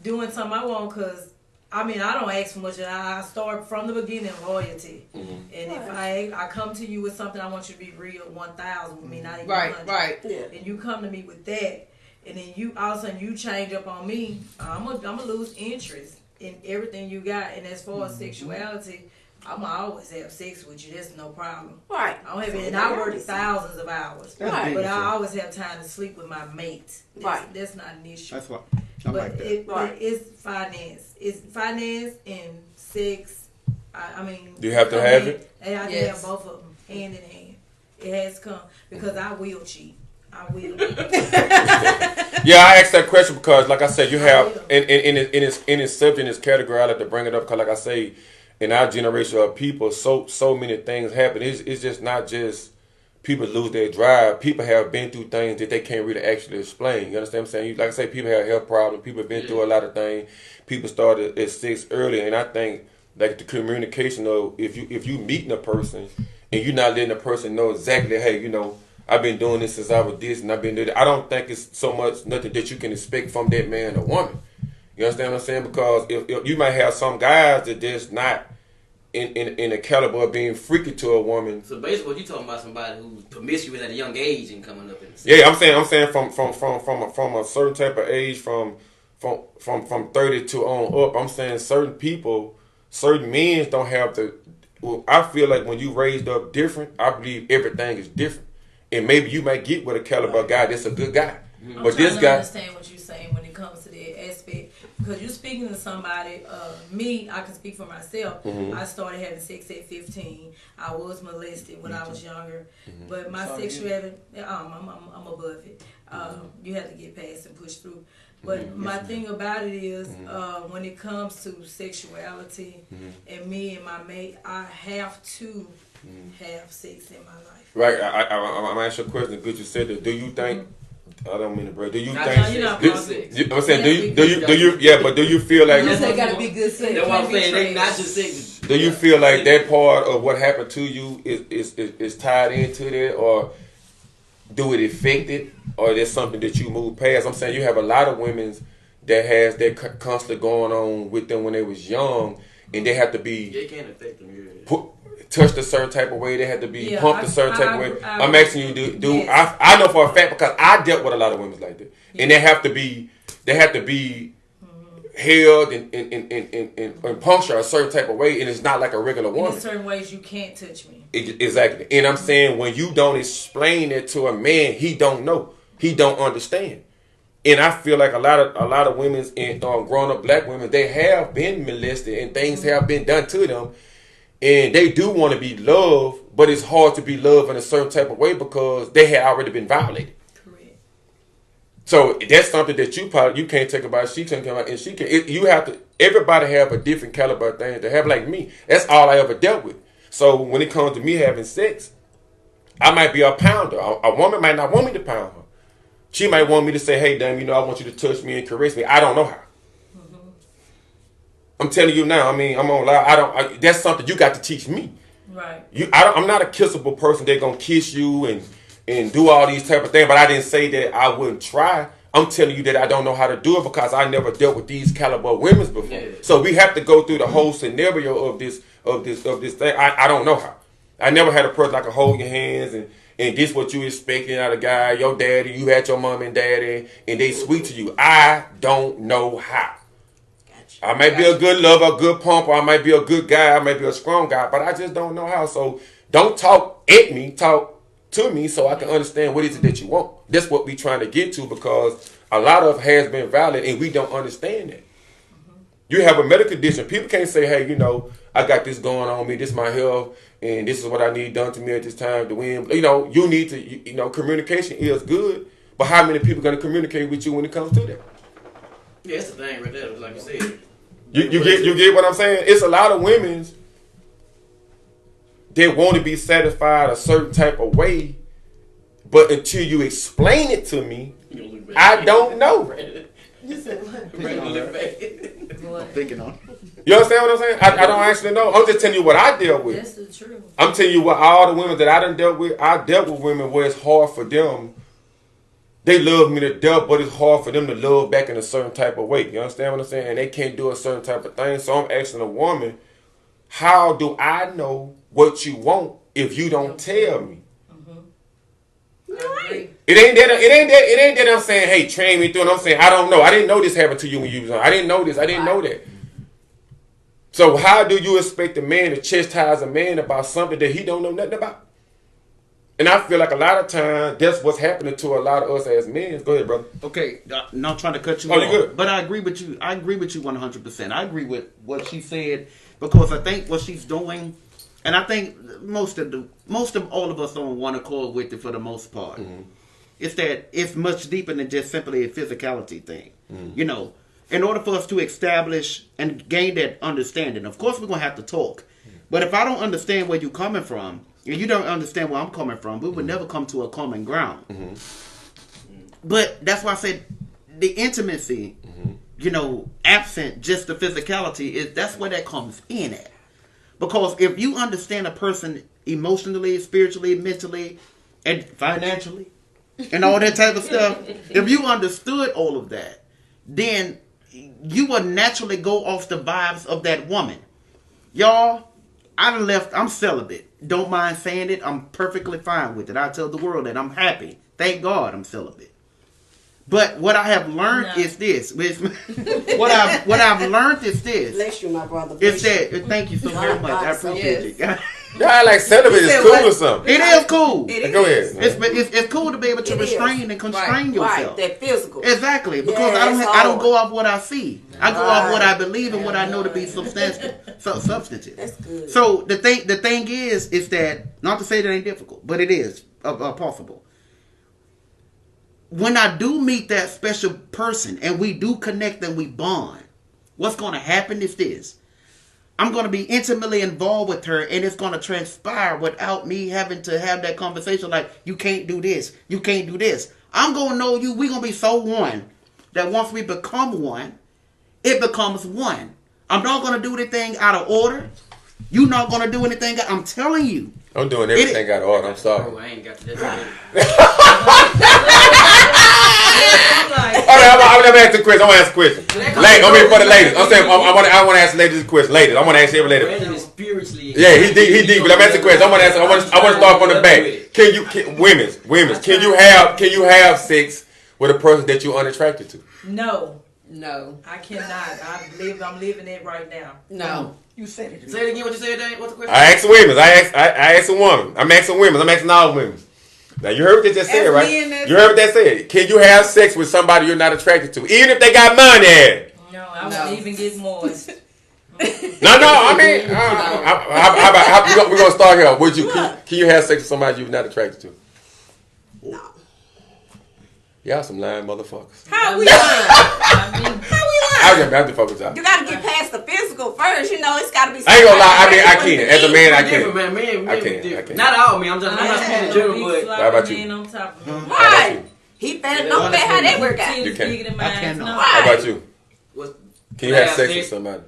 doing something I want, because I mean I don't ask for much. I start from the beginning loyalty. And if I come to you with something, I want you to be real 1,000 with me, not even 100. Right. Yeah. And you come to me with that, and then you all of a sudden you change up on me, I'm gonna lose interest in everything you got. And as far as sexuality, I'm gonna always have sex with you. That's no problem. Right. I don't have it, and I work thousands of hours, Right. but I always have time to sleep with my mate. Right. That's not an issue. That's what I But like that. Right. it's finance. It's finance and sex. I mean, Do you have to for have me, it? And I can Yes. have both of them hand in hand. It has to come because I will cheat. I will. yeah, I asked that question because, like I said, you have in its subject, in its category. I like to bring it up because, like I say, in our generation of people, so many things happen. It's just not just people lose their drive. People have been through things that they can't really actually explain. You understand what I'm saying? Like I say, people have health problems. People have been through a lot of things. People started at 6 early, and I think like the communication of if you meeting a person and you're not letting the person know exactly, hey, you know, I've been doing this since I was this and I've been doing that. I don't think it's so much nothing that you can expect from that man or woman. You understand what I'm saying? Because if you might have some guys that just not in the caliber of being freaky to a woman. So basically, what you talking about somebody who's promiscuous at a young age and coming up in the Yeah, I'm saying from a certain type of age, from 30 to on up. I'm saying certain people, certain men don't have the. Well, I feel like when you raised up different, I believe everything is different, and maybe you might get with a caliber guy that's a good guy, I'm but trying this to guy. understand what you're saying when it comes to that aspect. Because you're speaking to somebody, me, I can speak for myself. I started having sex at 15. I was molested when I was younger. But my sexuality, I'm above it. You have to get past and push through. But my thing about it is, when it comes to sexuality and me and my mate, I have to have sex in my life. Right, I'm asking you a question. Good, you said that. Do you think? I don't mean to break. Do you Not think? just you're not good wrong. sex. I'm saying, do you? Yeah, but do you feel like? You say gotta be good sex. That's what I'm Can't be saying. They trash. not just sex. Do you feel like that part of what happened to you is tied into that, or do it affect it, or is something that you move past? I'm saying you have a lot of women that has that constantly going on with them when they was young, and they have to be It can't affect them. Yeah. touched a certain type of way. They have to be Yeah, pumped a certain type of way. I I'm asking you, do yes. I know for a fact because I dealt with a lot of women like that, and they have to be held and punctured a certain type of way, and it's not like a regular In woman. certain ways, you can't touch me. Exactly. And I'm saying when you don't explain it to a man, he don't know. He don't understand. And I feel like a lot of women and grown up black women, they have been molested and things have been done to them. And they do want to be loved, but it's hard to be loved in a certain type of way because they had already been violated. Correct. So that's something that you can't take about. She can't come out, and she can. You have to. Everybody have a different caliber of things to have. Like me, that's all I ever dealt with. So when it comes to me having sex, I might be a pounder. A woman might not want me to pound her. She might want me to say, "Hey, damn, I want you to touch me and caress me." I don't know how. I'm telling you now. I mean, I'm on live. That's something you got to teach me. Right. I'm not a kissable person. They're gonna kiss you and and do all these type of things. But I didn't say that I wouldn't try. I'm telling you that I don't know how to do it because I never dealt with these caliber women before. Yeah. So we have to go through the whole scenario of this thing. I don't know how. I never had a person that could hold your hands and this what you expecting out of a guy, your daddy, you had your mom and daddy, and they sweet to you. I don't know how. I might be a good lover, a good pumper, I might be a good guy, I might be a strong guy, but I just don't know how. So don't talk at me, talk to me so I can understand what is it that you want. That's what we trying to get to because a lot of has been violent and we don't understand that. You have a medical condition. People can't say, hey, you know, I got this going on me, this is my health, and this is what I need done to me at this time to win. You know, you need to, you know, communication is good, but how many people going to communicate with you when it comes to that? Yeah, that's the thing right there. Like you said. You get what I'm saying? It's a lot of women that want to be satisfied a certain type of way, but until you explain it to me, I don't know. You said what? I'm thinking on. You understand what I'm saying? I don't actually know. I'm just telling you what I dealt with. That's the truth. I'm telling you what all the women that I done dealt with, I dealt with women where it's hard for them. They love me to death, but it's hard for them to love back in a certain type of way. You understand what I'm saying? And they can't do a certain type of thing. So I'm asking a woman, how do I know what you want if you don't tell me? It ain't that I'm saying, hey, train me through, and I'm saying, I don't know. I didn't know this happened to you when you was on. I didn't know this. I didn't know that. So how do you expect a man to chastise a man about something that he don't know nothing about? And I feel like a lot of times that's what's happening to a lot of us as men. Go ahead, brother. Okay, not trying to cut you Oh, off, you good. but I agree with you. I agree with you 100%. I agree with what she said because I think what she's doing, and I think most of all of us on one accord with it for the most part. Mm-hmm. It's that it's much deeper than just simply a physicality thing. Mm-hmm. You know, in order for us to establish and gain that understanding, of course we're gonna have to talk. But if I don't understand where you're coming from, and you don't understand where I'm coming from, we would never come to a common ground. But that's why I said the intimacy, you know, absent just the physicality, that's where that comes in at. Because if you understand a person emotionally, spiritually, mentally, and financially, and all that type of stuff, if you understood all of that, then you would naturally go off the vibes of that woman. Y'all, I'm celibate. Don't mind saying it. I'm perfectly fine with it. I tell the world that I'm happy. Thank God I'm celibate. But what I have learned is this. What I've learned is this. Bless you, my brother. It's Bless you. that. Thank you so very much. I appreciate it. Y'all like celibate is cool or something. It is cool. It Go is. ahead. It's cool to be able to It is. restrain and constrain yourself. Right, that physical. Exactly, because Yeah, I it's don't hard. go off what I see. I go off what Right. I believe and what I know to be substantive. That's good. So the thing is that, not to say that ain't difficult, but it is possible. When I do meet that special person and we do connect and we bond, what's going to happen is this. I'm going to be intimately involved with her, and it's going to transpire without me having to have that conversation like, you can't do this, you can't do this. I'm going to know you. We're going to be so one that once we become one, it becomes one. I'm not going to do anything out of order. You're not going to do anything. I'm telling you. I'm doing everything out of order. I'm sorry. Oh, I ain't got to that. All right, I'm gonna ask the question. I'm gonna ask a question. Ladies, I'm here for the ladies. I'm saying I want to ask ladies this question. Ladies, I want to ask every lady. Brandon is spiritually. Yeah, he deep. But I'm asking the question. I want to start from the back. Women, can you have sex with a person that you're unattracted to? No, No. I cannot. I'm living it right now. No. You said it. Say it again. What you said, Dave? What's the question? I asked women. I asked a woman. I'm asking women. I'm asking all women. Now you heard what they just said, As right? men, that's- You heard what they said. Can you have sex with somebody you're not attracted to, even if they got money? No, I No. wouldn't even get moist. No. I mean, how about we're gonna start here? Would you can you have sex with somebody you're not attracted to? No. Y'all some lying motherfuckers. How we lying? I mean, I was just fuck with y'all. You got to get past the physical first. You know, it's got to be. I ain't gonna lie. I mean, I can. As a man, I Different, can. man. Men I can't, different. I can't. Not all men. I'm not speaking in general, but How about you? On top of me. Right. He better know better how that work out. You can't. Bigger than I mine. cannot. No. How about you? What's- Can you have sex with somebody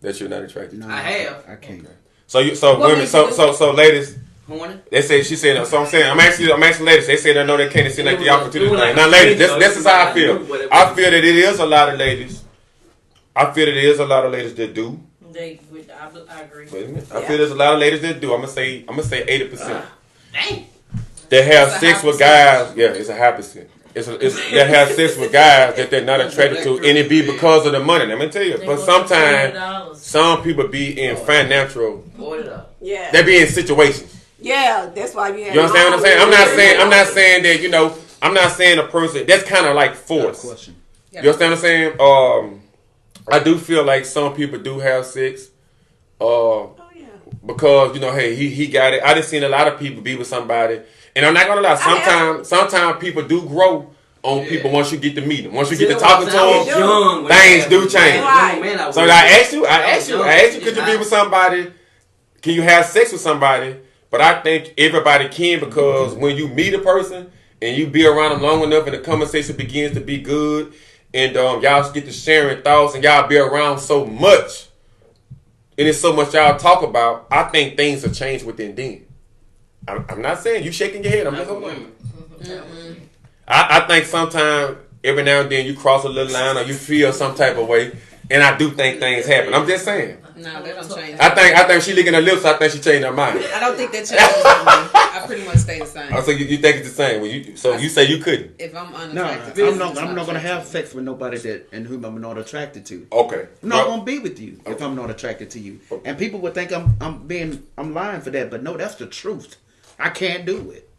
that you're not attracted to? No, I have. I can't. So What women, makes you so ladies, Horny. They say she said. So I'm saying I'm asking ladies. They say they know they can't. It seem like the opportunity thing. Now, ladies, this is how I feel. I feel that it is a lot of ladies. I feel that it is a lot of ladies that do. I agree. Wait a minute. I feel there's a lot of ladies that do. I'm gonna say 80%. Dang. That have It's a sex high with percentage. guys. Yeah, it's a high percent. It's that have sex with guys that they're not attracted to, and it be because of the money. Let me tell you. But sometimes some people be in financial. $40. Yeah. They be in situations. Yeah, that's why you have. You understand what I'm saying? I'm not saying that, you know, I'm not saying a person that's kind of like force. Question. You understand what I'm saying? I do feel like some people do have sex. Oh yeah. Because, you know, hey, he got it. I done seen a lot of people be with somebody, and I'm not gonna lie. Sometimes people do grow on people once you get to meet them. Once you get to talking to them, things do change. Right. So I asked you, could you be with somebody? Can you have sex with somebody? But I think everybody can, because when you meet a person and you be around them long enough and the conversation begins to be good, and y'all get to sharing thoughts and y'all be around so much, and it's so much y'all talk about, I think things will change within then. I'm not saying you shaking your head. I'm just women. I think sometimes every now and then you cross a little line or you feel some type of way, and I do think things happen. I'm just saying. No, that don't change. I think she licking her lips. I think she changed her mind. I don't think that changes for me. I pretty much stay the same. Oh, so you think it's the same? You say you couldn't? If I'm No, unattracted, I'm not gonna have sex with nobody that and whom I'm not attracted to. Okay. I'm not gonna be with you if I'm not attracted to you. And people would think I'm lying for that, but no, that's the truth. I can't do it.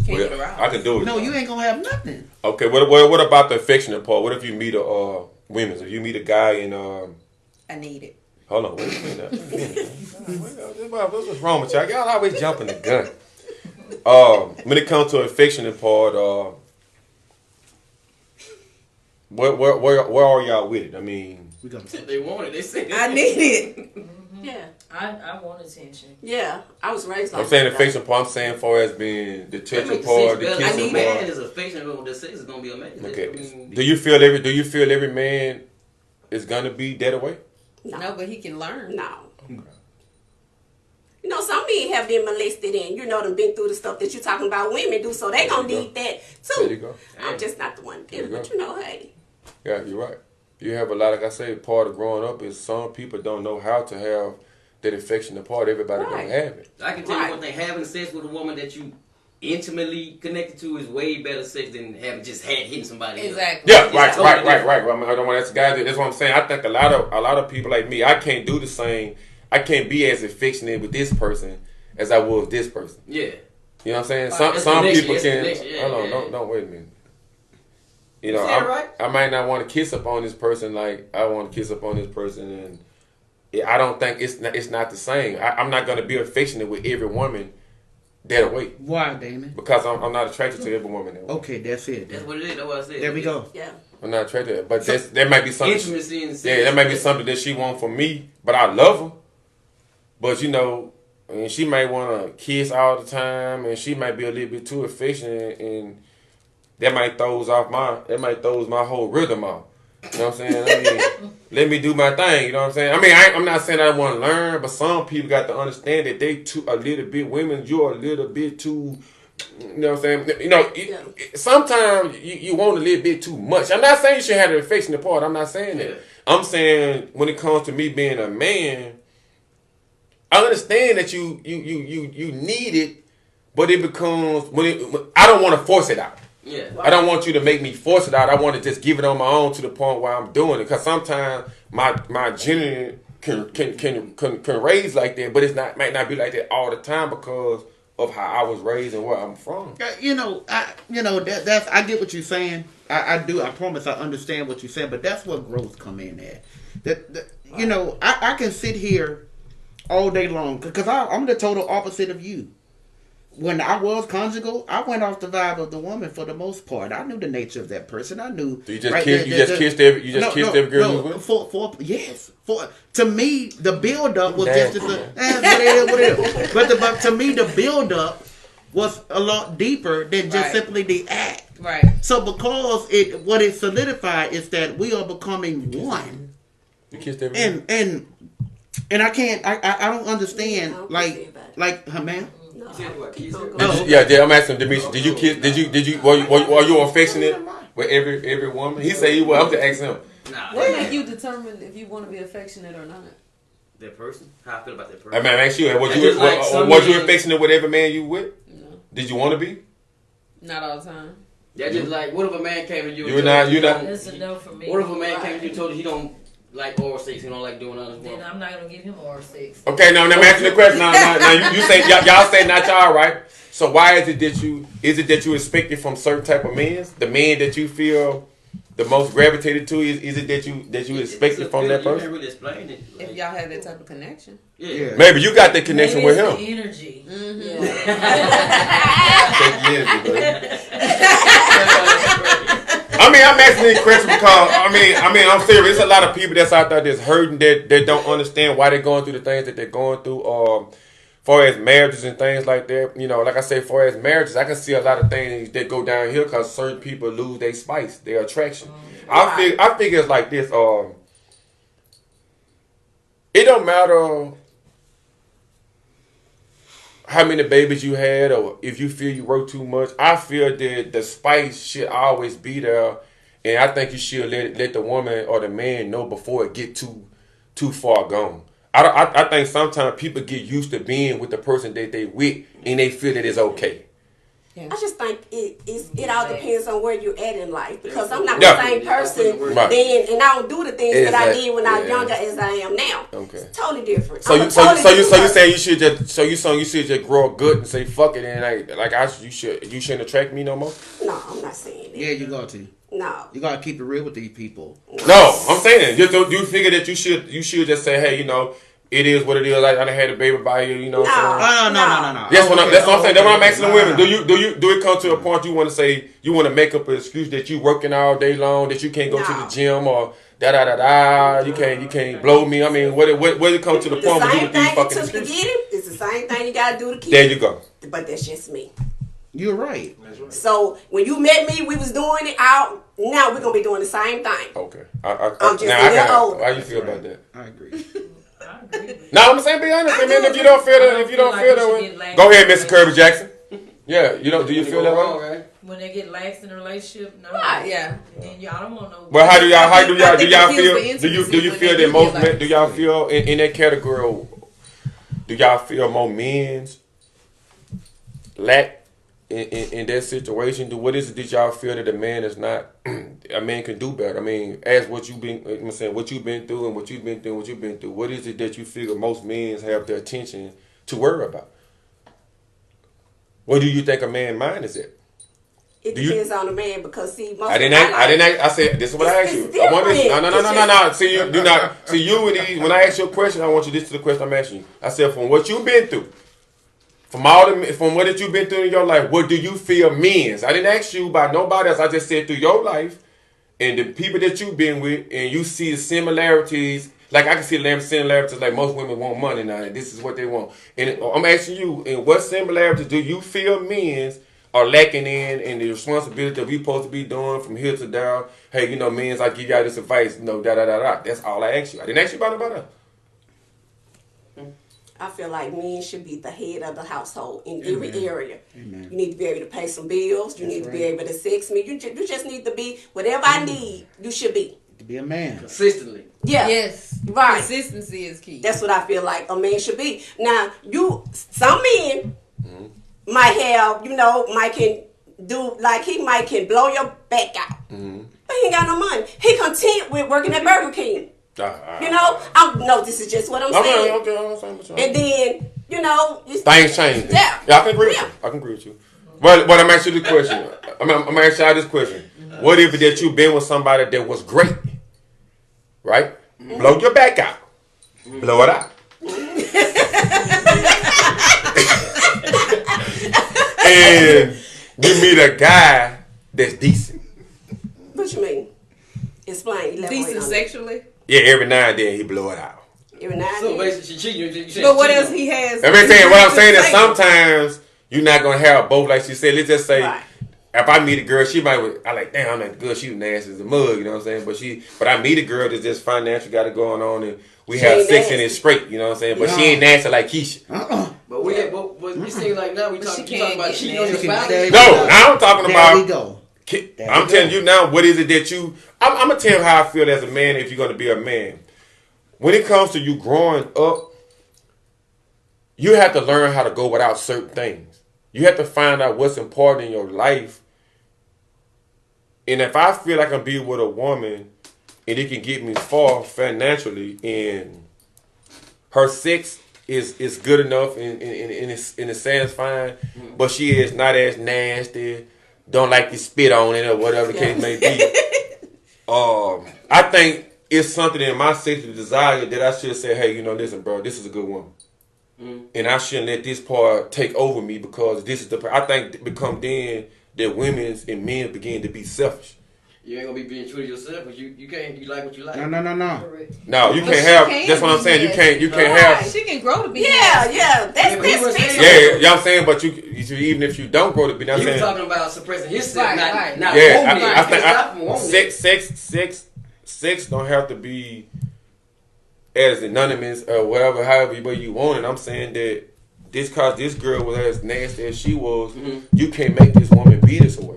Can't get around. I can do it. No, you ain't gonna have nothing. Okay. What about the affectionate part? What if you meet a women? If you meet a guy and I need it. hold on, wait a minute. What's wrong with y'all? Y'all always jumping the gun. When it comes to affectionate part, where are y'all with it? I mean, We gonna They want it. They say I need it. Yeah. I want attention. Yeah. I was raised like I'm saying that. affection part. I'm saying far as being the That touching makes part, sense the better. I kissing need Man part. is affectionate with the sex is gonna be amazing. Okay. I mean, Do you feel every man is gonna be that away? No, but he can learn. No. You know, some men have been molested and, you know, them been through the stuff that you're talking about women do, so they gonna There you need that There you too. go. I'm just not the one to do it, There you but go. you know, hey. Yeah, you're right. You have a lot. Like I say, part of growing up is some people don't know how to have that affectionate part. Everybody Right. don't have it. I can tell Right. you one thing: having sex with a woman that you intimately connected to is way better sex than having just hitting somebody else. Exactly. Yeah, It's right. totally I don't want to ask guys. That's what I'm saying. I think a lot of people like me, I can't do the same. I can't be as affectionate with this person as I was this person. Yeah. You know what I'm saying? It's Some connection, people it's can. connection, yeah, Hold on, yeah. don't wait a minute. You know, Is that right? I might not want to kiss up on this person like I want to kiss up on this person, and I don't think it's not the same. I'm not gonna be affectionate with every woman that way Why, Damon? because I'm not attracted to every woman that way. Okay, that's it. That's what it is. That's what I said. There we go. Yeah. I'm not attracted to her. But that might be something. Intimacy and sex. Yeah, that might be something that she want from me, but I love her. But you know, and she might want to kiss all the time, and she might be a little bit too affectionate, and that might throws my whole rhythm off. You know what I'm saying? I mean, let me do my thing. You know what I'm saying? I mean, I'm not saying I want to learn, but some people got to understand that they too a little bit women. You're a little bit too. You know what I'm saying? You know, sometimes you want a little bit too much. I'm not saying you should have the affectionate part. I'm not saying that. Yeah. I'm saying when it comes to me being a man, I understand that you need it, but it becomes I don't want to force it out. Yeah. I don't want you to make me force it out. I want to just give it on my own to the point where I'm doing it. Because sometimes my gender can raise like that, but might not be like that all the time because of how I was raised and where I'm from. That's I get what you're saying. I do. I promise I understand what you're saying. But that's where growth come in at. I can sit here all day long because I'm the total opposite of you. When I was conjugal, I went off the vibe of the woman for the most part. I knew the nature of that person. I knew. So you just kissed every girl you was with? To me, the build up was just whatever. But to me, the build up was a lot deeper than just simply the act. Right. So because what it solidified is that we are becoming one. You kissed every girl? And I can't I don't understand I don't like see about it. like her man. said what? Kiss her? Yeah, I'm asking Demetri. Did you kiss? Did you? Were you affectionate with every woman? He said he was. I'm just asking him. Nah. What make you determine if you want to be affectionate or not? That person? How I feel about that person? I mean, ask you. Was That's you just like some was you men- affectionate with every man you with? No, Did you want to be? not all the time. That's just like, what if a man came to you and You're told not- you you're not- That's a no for me. What if a man came to you and told you he don't like oral sex, he don't like doing other Then stuff? I'm not gonna give him oral sex. Okay, now I'm asking the question. Now you say y'all say not y'all, right? So why is it that you expect it from certain type of men? The man that you feel the most gravitated to is it that you expect it from that You can't person? really explain it. If Like, y'all have that type of connection. yeah. Maybe you got that connection Maybe with it's him. the energy. I mean, I'm asking these questions because I mean, I'm serious. There's a lot of people that's out there that's hurting that don't understand why they're going through the things that they're going through. Far as marriages and things like that, you know, like I say, far as marriages, I can see a lot of things that go down here because certain people lose their spice, their attraction. I think it's like this. It don't matter how many babies you had or if you feel you work too much. I feel that the spice should always be there, and I think you should let the woman or the man know before it get too far gone. I think sometimes people get used to being with the person that they with, and they feel that it's okay. I just think it all depends on where you're at in life, because I'm not Yeah. the same person Right. then, and I don't do the things that I Exactly. did when I was Yeah. younger as I am now. Okay. It's totally different. So I'm a you totally different person. saying you should just grow up good and say fuck it, and you shouldn't attract me no more. No, I'm not saying that. Yeah, you got to. No. You got to keep it real with these people. No, I'm saying just do you figure that you should just say, hey, you know, it is what it is. I done had a baby by you, you know. What I'm saying? No. That's what I'm saying. That's what I'm asking the women. Nah. Do it come to a point you want to say you want to make up an excuse that you working all day long, that you can't go to No. the gym or you can't blow me. I mean, what it come to the The point where you same would be thing you fucking took to excuses? get him is the same thing you gotta do to keep There him. you go. But that's just me. You're right. So when you met me, we was doing it out. Now we're gonna be doing the same thing. Okay. I'm just now a little older. How you feel about that? I agree. I agree with you. No, I'm saying be honest. I I mean, do if you don't feel that, I feel like we that should way, get lax go ahead, in Mr. Kirby Jackson. Yeah, you know, do you feel that wrong, way? right? When they get lax in a relationship, no. Right, yeah. Then y'all don't want no. Well, how do y'all I think feel? it kills the Do you intimacy when feel they that do most get men? like Do y'all feel in that category? Do y'all feel more men's lack in that situation? What is it that y'all feel that a man is not? A man can do better. I mean, as what you've been, I'm saying, what you've been through and what you've been through. What is it that you figure most men have their attention to worry about? What do you think a man's mind is at? It Do you- depends on the man, because see, most I didn't. I said this is what I asked you. It's I want this. different. No. See you do not. See you and these. When I ask you a question, I want you to listen to the question I'm asking you. I said from what you've been through, from what you've been through in your life, what do you feel means? I didn't ask you about nobody else. I just said through your life and the people that you've been with, and you see the similarities. Like I can see the similarities. Like most women want money now, and this is what they want. And I'm asking you, in what similarities do you feel men's are lacking in the responsibility that we supposed to be doing from here to there? Hey, you know, men's, I give y'all this advice, you know, That's all I asked you. I didn't ask you about nobody else. I feel like men should be the head of the household in every area. You need to be able to pay some bills. You need to be able to sex me. You just need to be whatever I need. You should be. To be a man. Consistently. Yeah. Yes. Right. Consistency is key. That's what I feel like a man should be. Now, some men might have, might can do, like he might can blow your back out. But he ain't got no money. He content with working at Burger King. This is just what I'm saying. Okay. And then, Things change. Yeah. I can agree with you. I can agree with you. But I'm asking you the question. I'm gonna ask y'all this question. What if it that you been with somebody that was great? Right? Blow your back out. Blow it out. And you meet a guy that's decent. What you mean? Explain. Elaborate Decent on it. sexually. Yeah, every now and then he blow it out. Every now and So then. basically, she cheating. You said But what cheating. else he has? I'm saying what I'm saying is sometimes you're not gonna have both. Like she said, let's just say Right. if I meet a girl, she might. I like, damn, I'm not good. She was nasty as a mug, you know what I'm saying? But I meet a girl that's just financial, got it going on, and we She have ain't sex and nasty. it's straight, you know what I'm saying? But she ain't nasty like Keisha. But we, but But it seems like now we But talking she can't about get cheating on your married. spouse. There you No, go. now I'm talking There about. we go. There I'm we telling go. you now, what is it that you? I'm gonna tell you how I feel as a man. If you're gonna be a man, when it comes to you growing up, you have to learn how to go without certain things. You have to find out what's important in your life. And if I feel like I'm be with a woman, and it can get me far financially, and her sex is good enough and it's satisfying, but she is not as nasty. Don't like to spit on it or whatever the case may be. I think it's something in my sexual desire that I should say, hey, listen, bro, this is a good woman. And I shouldn't let this part take over me because this is I think it become then that women's and men begin to be selfish. You ain't gonna be being true to yourself, but you like what you like. No. No, you But can't she have. can That's what I'm be saying. nasty. You can't have. She can grow to be Yeah, nasty. yeah. That's but he was fixable. saying- Yeah, you know what I'm saying, but you even if you don't grow to be, I'm He was saying. talking about suppressing himself, Right, not right. not Yeah, wanting it. I You can't stop from think wanting it. sex don't have to be as anonymous or whatever, however way you want it. I'm saying that cause this girl was as nasty as she was, you can't make this woman be this way.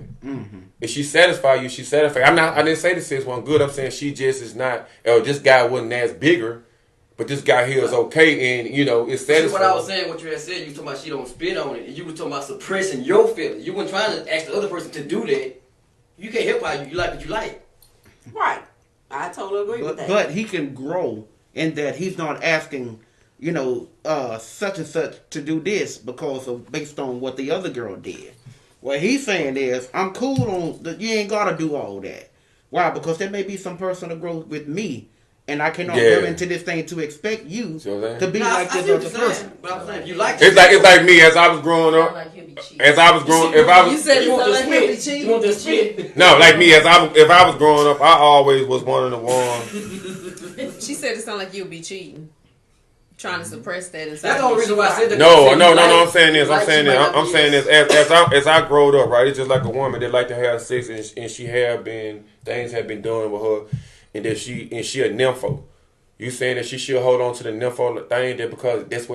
If she satisfy you, she satisfy. I didn't say the sex wasn't good. I'm saying she just is not. Or this guy wasn't as bigger, but this guy here is okay, and it's See, satisfying. what I was saying, what you had said, you was talking about she don't spit on it, and you were talking about suppressing your feelings. You weren't trying to ask the other person to do that. You can't help how you like what you like. Right. I totally agree with that. But he can grow in that he's not asking, such and such to do this based on what the other girl did. What he's saying is, I'm cool on that. You ain't gotta do all that. Why? Because there may be some personal growth with me, and I cannot go into this thing to expect you See what I'm saying? to be Nah, like I this see what other you're saying, person. but I'm saying you like It's like me as I was growing Sound up. like he'll be cheating. As I was growing, if I You was said You it want sound to like he'll be spit? cheating. You want to spit? no, like me if I was growing up, I always was one of the ones. She said it sounded like you'll be cheating. Trying to suppress that inside. That's the only reason why I said that. No, You no. like- I'm saying this. like I'm saying she might this. not I'm be saying as- this. As I growed up, right? It's just like a woman that like to have sex, and she have been things have been done with her, and that she a nympho. You saying that she should hold on to the nympho thing that because that's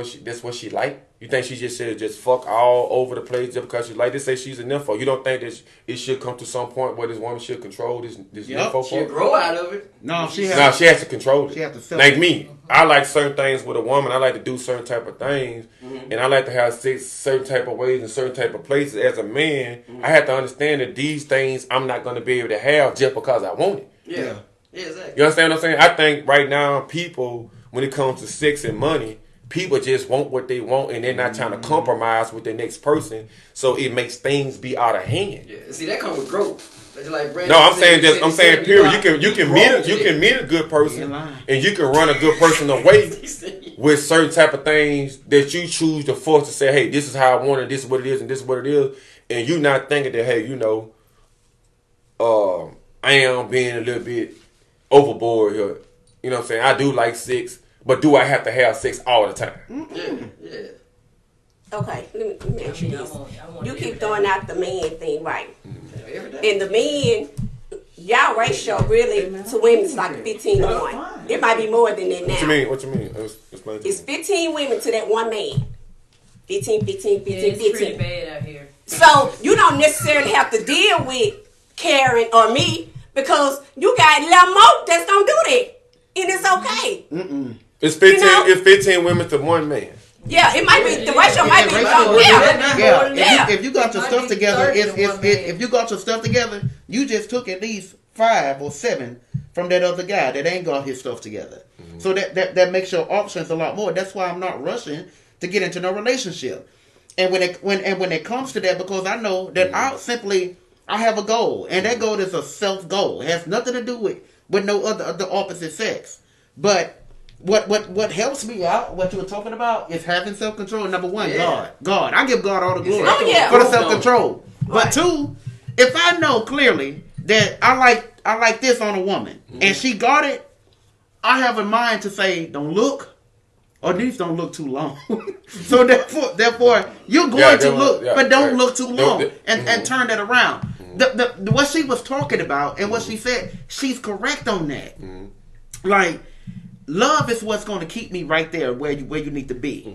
what she like? You think she just should just fuck all over the place just because she like to say she's a nympho? You don't think that it should come to some point where this woman should control this Yup. nympho She'll part? grow out of it. No, she No, has. she has to control it. She has to sell like it. me, I like certain things with a woman. I like to do certain type of things, and I like to have sex certain type of ways in certain type of places. As a man, I have to understand that these things I'm not going to be able to have just because I want it. Yeah, exactly. You understand what I'm saying? I think right now people, when it comes to sex and money, people just want what they want, and they're not trying to compromise with the next person. So it makes things be out of hand. Yeah, see that comes with growth. That's like Brandon No, I'm said, saying you said period. you You can grow meet a good You person, ain't lying. and you can run a good person away He said- with certain type of things that you choose to force to say, hey, this is how I want it, this is what it is, and this is what it is, and you not thinking that, hey, I am being a little bit overboard here. You know what I'm saying? I do like sex, but do I have to have sex all the time? Yeah. Okay, let me ask you this. I want You it keep every throwing day. out the man thing, right? Every day. And the men, y'all ratio really to women is like 15 to 1. It might be more than that now. What you mean? Explain to It's me. 15 women to that one man. 15, 15, 15, Yeah, it's pretty 15. bad out here. So you don't necessarily have to deal with Karen or me because you got a little more that's gonna do that. And it's okay. It's 15. You know- It's 15 women to one man. Yeah, it might be the ratio might be ratio low. is- Yeah. Yeah, Yeah. if you got your Might stuff be together, 30 if to one man. if you got your stuff together, you just took at least 5 or 7 from that other guy that ain't got his stuff together. So that makes your options a lot more. That's why I'm not rushing to get into no relationship. And when it comes to that, because I know that I have a goal, and that goal is a self goal. It has nothing to do with no other the opposite sex. But what helps me out, what you were talking about, is having self control. Number one, Yeah. God. I give God all the glory Oh, yeah. for the self control. But Right. 2, if I know clearly that I like this on a woman and she got it, I have a mind to say, don't look, or these don't look too long. So therefore, you're going Yeah, to look, but don't right. look too long, Don't- and turn that around. The what she was talking about and what she said, she's correct on that. Like, love is what's going to keep me right there where you need to be.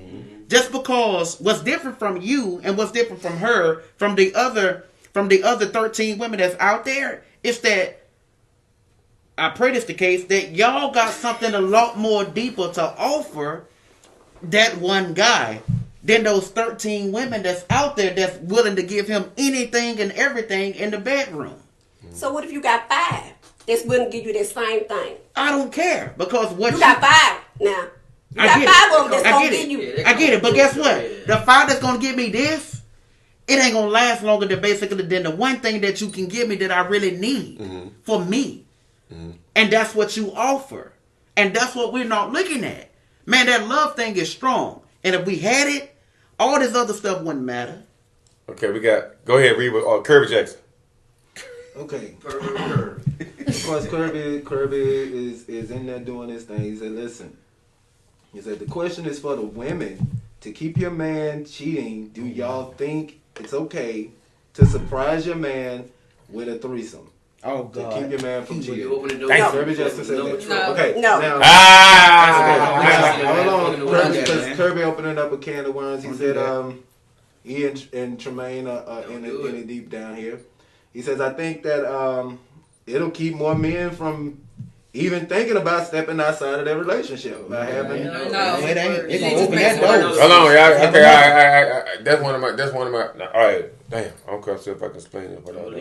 just because what's different from you and what's different from her, from the other 13 women that's out there, is that I pray this the case that y'all got something a lot more deeper to offer that one guy than those 13 women that's out there that's willing to give him anything and everything in the bedroom. So what if you got 5 that's willing to give you that same thing? I don't care because what You got 5 now. You I got get 5 it. of them that's I gonna get give it. you. I get it, but guess what? The 5 that's gonna give me this, it ain't gonna last longer than basically than the one thing that you can give me that I really need for me. And that's what you offer. And that's what we're not looking at. Man, that love thing is strong. And if we had it, all this other stuff wouldn't matter. Okay, we got. Go ahead, read with Kirby Jackson. Okay. Of course, Kirby is in there doing his thing. He said, listen. He said, the question is for the women. To keep your man cheating, do y'all think it's okay to surprise your man with a threesome? Oh, To keep your man from So cheating. you open the door. Thank Kirby Jackson said that. No. Okay. No. Now, Ah! hold on. Because Kirby opening up a can of worms. He said, he and Tremaine are in it deep down here. He says, I think that it'll keep more men from even thinking about stepping outside of their relationship by having. No. it ain't. It's You gonna just open make that it door. worse. Hold on, y'all. Okay, I that's one of my. All right, damn. I'm gonna see if I can explain it. But hold on.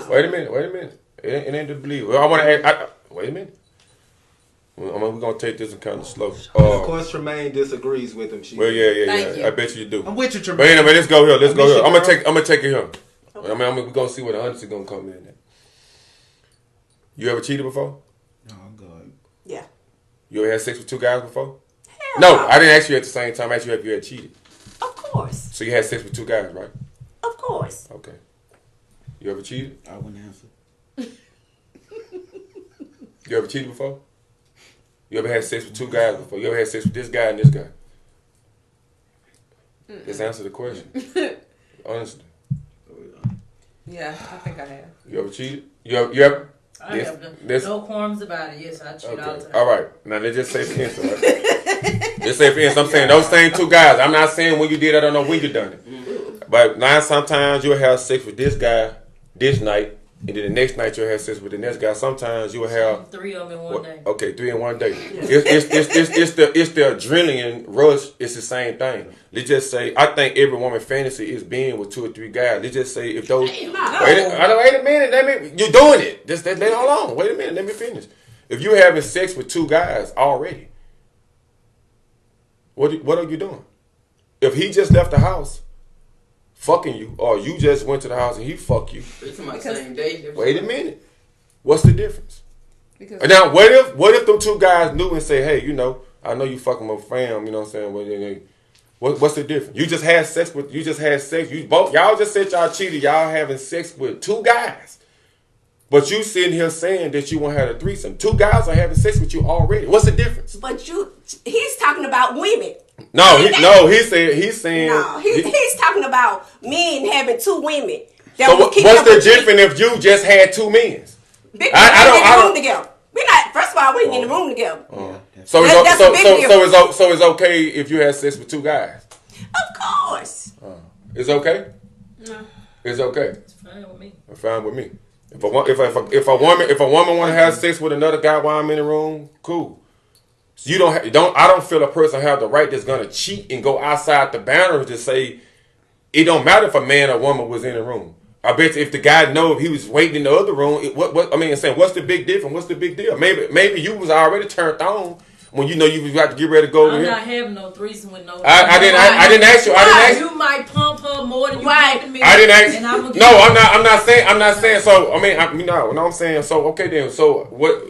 Wait a minute. It ain't to believe. Well, I want to ask. Wait a minute. We're gonna take this and kind of slow. And of course, Tremaine disagrees with him. Well, yeah. Thank you. I bet you do. I'm with you, But Tremaine. anyway, let's go here. I miss you, I'm girl. gonna take it here. I mean, we're gonna see where the honesty gonna come in. You ever cheated before? Oh, God. Yeah. You ever had sex with 2 guys before? Hell No, I didn't ask you at the same time. I asked you if you had cheated. Of course. So you had sex with 2 guys, right? Of course. Okay. You ever cheated? I wouldn't answer. You ever cheated before? You ever had sex with 2 guys before? You ever had sex with this guy and this guy? Just answer the question. Honestly. Yeah, I think I have. You ever cheated? You ever? I Yes, have this- no qualms about it. Yes, I cheat all the Okay. time. All right. Now let's just say for instance. Right? Just say for instance. I'm saying those same 2 guys. I'm not saying when you did. I don't know when you done it. But now sometimes you'll have sex with this guy this night, and then the next night you'll have sex with the next guy. Sometimes you'll have 3 of them in one day. okay 3 in one day. It's the adrenaline rush. It's the same thing. Let's just say I think every woman fantasy is being with 2 or 3 guys. Let's just say if those. Wait a minute. You're doing it. Hold on. Wait a minute. Let me finish. If you're having sex with 2 guys already, what are you doing? If he just left the house, fucking you, or you just went to the house and he fuck you. It's my same day. Wait a minute. What's the difference? Because And now, what if them 2 guys knew and say, hey, I know you fucking my fam, you know what I'm saying? What's the difference? You just had sex. Y'all just said y'all cheated. Y'all having sex with 2 guys. But you sitting here saying that you want to have a threesome. 2 guys are having sex with you already. What's the difference? But he's talking about women. He's saying. No, he's talking about men having 2 women. So what's the difference if you just had 2 men? Big I in the don't- room together. We're not. First of all, we ain't in the room together. So That's a big difference. it's okay if you had sex with 2 guys. Of course. It's okay. No. It's okay. It's fine with me. It's fine with me. If a woman want to have sex with another guy while I'm in the room, cool. So I don't feel a person have the right that's gonna cheat and go outside the boundaries to say it don't matter if a man or woman was in the room. I bet you if the guy know if he was waiting in the other room, what's the big difference? What's the big deal? Maybe you was already turned on when you was about to get ready to go over I'm here. not having no threesome with no. I didn't ask you. You might pump her more than you pumping me. I didn't ask. And I'm No, I'm not saying. So I'm saying. So okay then. So what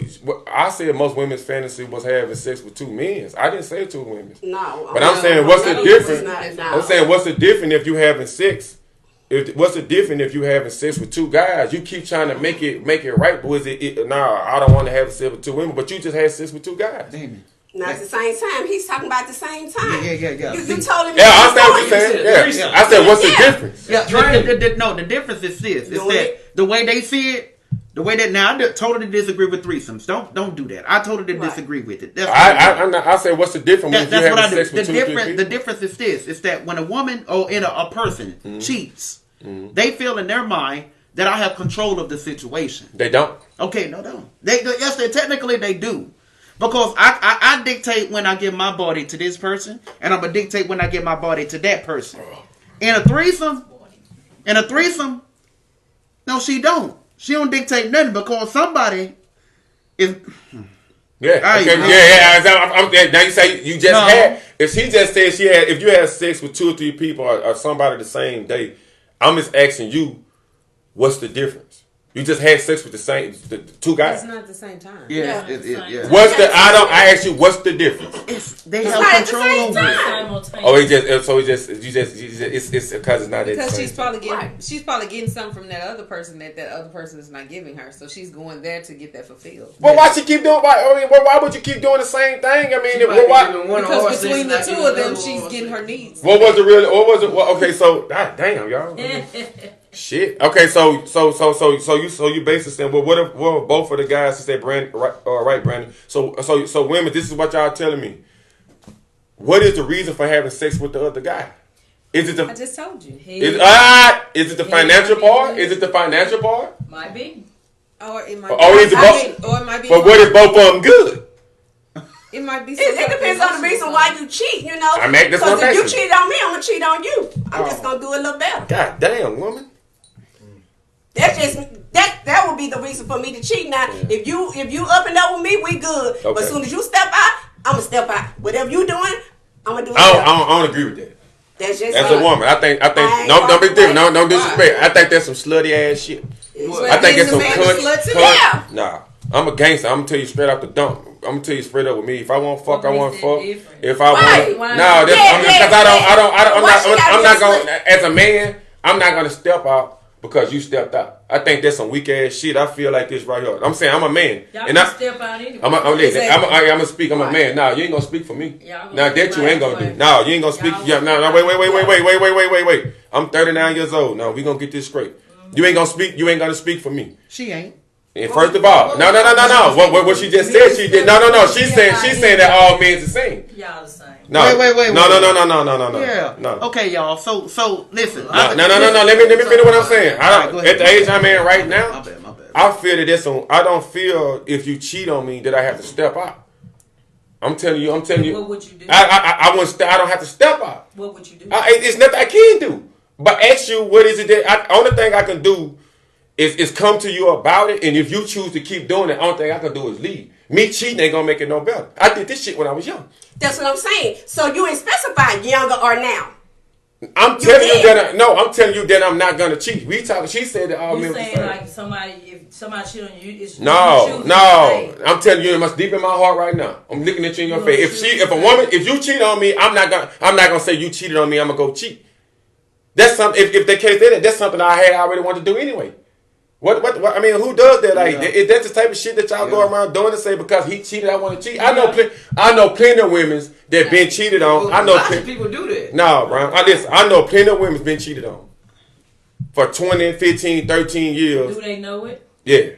I said most women's fantasy was having sex with 2 men. I didn't say 2 women. No. But I'm saying what's the difference? No. I'm saying what's the difference if you having sex? What's the difference if you having sex with 2 guys? You keep trying to make it right, but I don't want to have sex with 2 women, but you just had sex with 2 guys. Damn. Not at the same time. He's talking about the same time. Yeah. You told him. Yeah, I understand what you're saying. Yeah, I said w's the difference? Yeah, the difference is this. It's Doing that it. the way they see it, The way that now I totally disagree with threesomes. Don't do that. I totally disagree with it. That's I say what's the difference when that's you what I having do. sex with two or three people? The difference is this: is that when a woman or a person cheats, they feel in their mind that I have control of the situation. They don't. Okay, no, don't. Yes, technically they do. Because I dictate when I give my body to this person, and I'm gonna dictate when I give my body to that person. In a threesome, no, she don't. She don't dictate nothing because somebody is. Yeah. Hey, Okay. no. Yeah. Now you say you just No. had. If she just said she had, if you had sex with two or three people or somebody the same day, I'm just asking you, what's the difference? You just had sex with the two guys. It's not at the same time. Yeah. What's the? I asked you, what's the difference? They It's have not at the control same over it. Simultaneous. Oh, it's because it's not at the Because same she's time. probably getting something from that other person that other person is not giving her. So she's going there to get that fulfilled. Well, why she keep doing? Why would you keep doing the same thing? I mean, why? Because between the two of them, she's getting her needs. What was it really? What was it? Well, okay, so God damn, y'all. Shit. Okay, so you basically saying, well, what if both of the guys who said Brandon, right, Brandon? So women, this is what y'all telling me. What is the reason for having sex with the other guy? Is it I just told you. is it the financial part? Is it the financial part? Might be. Or it might. Or is it both? Or it might be. But what if both of them good? It might be. It depends on the reason why you cheat, you know. I mean, that's what Because I'm if you asking. cheated on me, I'm gonna cheat on you. I'm just gonna do it a little better. God damn, woman. That's just that would be the reason for me to cheat. Now, if you up and up with me, we good. But Okay. as soon as you step out, I'm gonna step out. Whatever you doing, I'm gonna do it. I don't agree with that. That's just As me. a woman, I think I ain't don't be gonna different. play. No disrespect. I think that's some slutty ass shit. I think it's some cunt. Yeah. Nah, I'm a gangster. I'm gonna tell you straight out the dump. I'm gonna tell you straight up with me. If I want fuck, I What want makes fuck. that different? If I Right. want, no, that's Yeah, because yeah. I'm not going. As a man, I'm not gonna step out because you stepped out. I think that's some weak ass shit. I feel like this right here. I'm saying I'm a man, Y'all and can I. step out anyway. I'm gonna speak. I'm a man. Nah, you ain't gonna speak for me. Y'all gonna Now do that you ain't gonna right do. No, you ain't gonna speak. Y'all Yeah, gonna no, do wait. I'm 39 years old. No, we gonna get this straight. You ain't gonna speak. You ain't gonna speak for me. She ain't. And first of all, no. What she just said, she did. No. She's saying that all men's the same. Y'all the same. No, Wait. No. Yeah. No. Okay, y'all. So listen. No. Let me finish what I'm saying. Alright, go ahead. At the age I'm in right now, My bad. I feel that there's some. I don't feel if you cheat on me that I have to step out. I'm telling you. What would you do? I don't have to step out. What would you do? It's nothing I can do. But ask you, what is it that only thing I can do is come to you about it. And if you choose to keep doing it, only thing I can do is leave. Me cheating ain't gonna make it no better. I did this shit when I was young. That's what I'm saying. So you ain't specified younger or now. I'm telling you that I'm not gonna cheat. She said that all You men were the saying same. like if somebody cheat on you, it's No. you choose to stay. I'm telling you, it must deep in my heart right now. I'm looking at you in your You face. gonna If you cheat on me, I'm not gonna say you cheated on me. I'm gonna go cheat. That's something. If the case did it, that's something I already wanted to do anyway. What? I mean, who does that? Like, is that the type of shit that y'all go around doing to say because he cheated, I want to cheat? I know plenty of women that been cheated on. I know Lots of plenty. people do that. No, Brian. I know plenty of women been cheated on for 20, 15, 13 years. Do they know it? Yeah.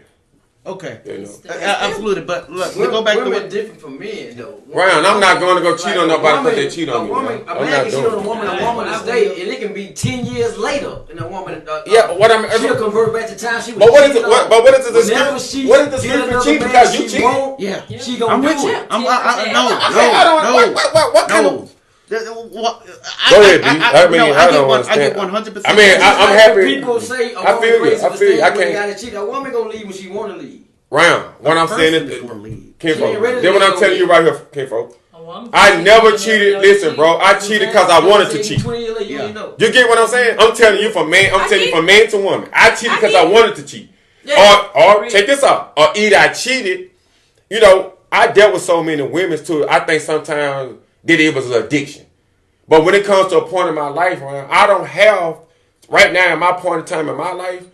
Okay. You know. Absolutely. But look, we go back to women what. different from men though. Ryan, I'm not going to go cheat on nobody because they cheat on A me. woman, man. a I'm man not can cheat doing on a it. woman to stay, and it can be 10 years later, and a woman. Yeah, what I'm. She'll convert back to time she was. But what is cheating it? on. But what is the Whenever excuse? she What is the get excuse for another cheating man because you she cheated? want, Yeah. she gonna I'm do with you. it. What kind No. of? Go ahead, B. I don't I get understand. 100%. I mean, I'm Like happy. People say, I feel you. I feel you. I can't. Gotta cheat. A woman gonna leave when she wanna leave. Round. What I'm saying Person is, is gonna leave. Kinfolk. She ain't ready to Then what I'm go telling you leave. right here, Kinfolk. A woman I can never cheat, cheated. never Listen, cheat. bro. I cheated because I wanted to cheat. 20 years later, you Yeah. ain't know. You get what I'm saying? I'm telling you from man. I'm telling you from man to woman. I cheated because I did. wanted to cheat. Yeah. Or check this out. Or either I cheated. You know, I dealt with so many women too. I think sometimes that it was an addiction. But when it comes to a point in my life, man, I don't have right now in my point in time in my life.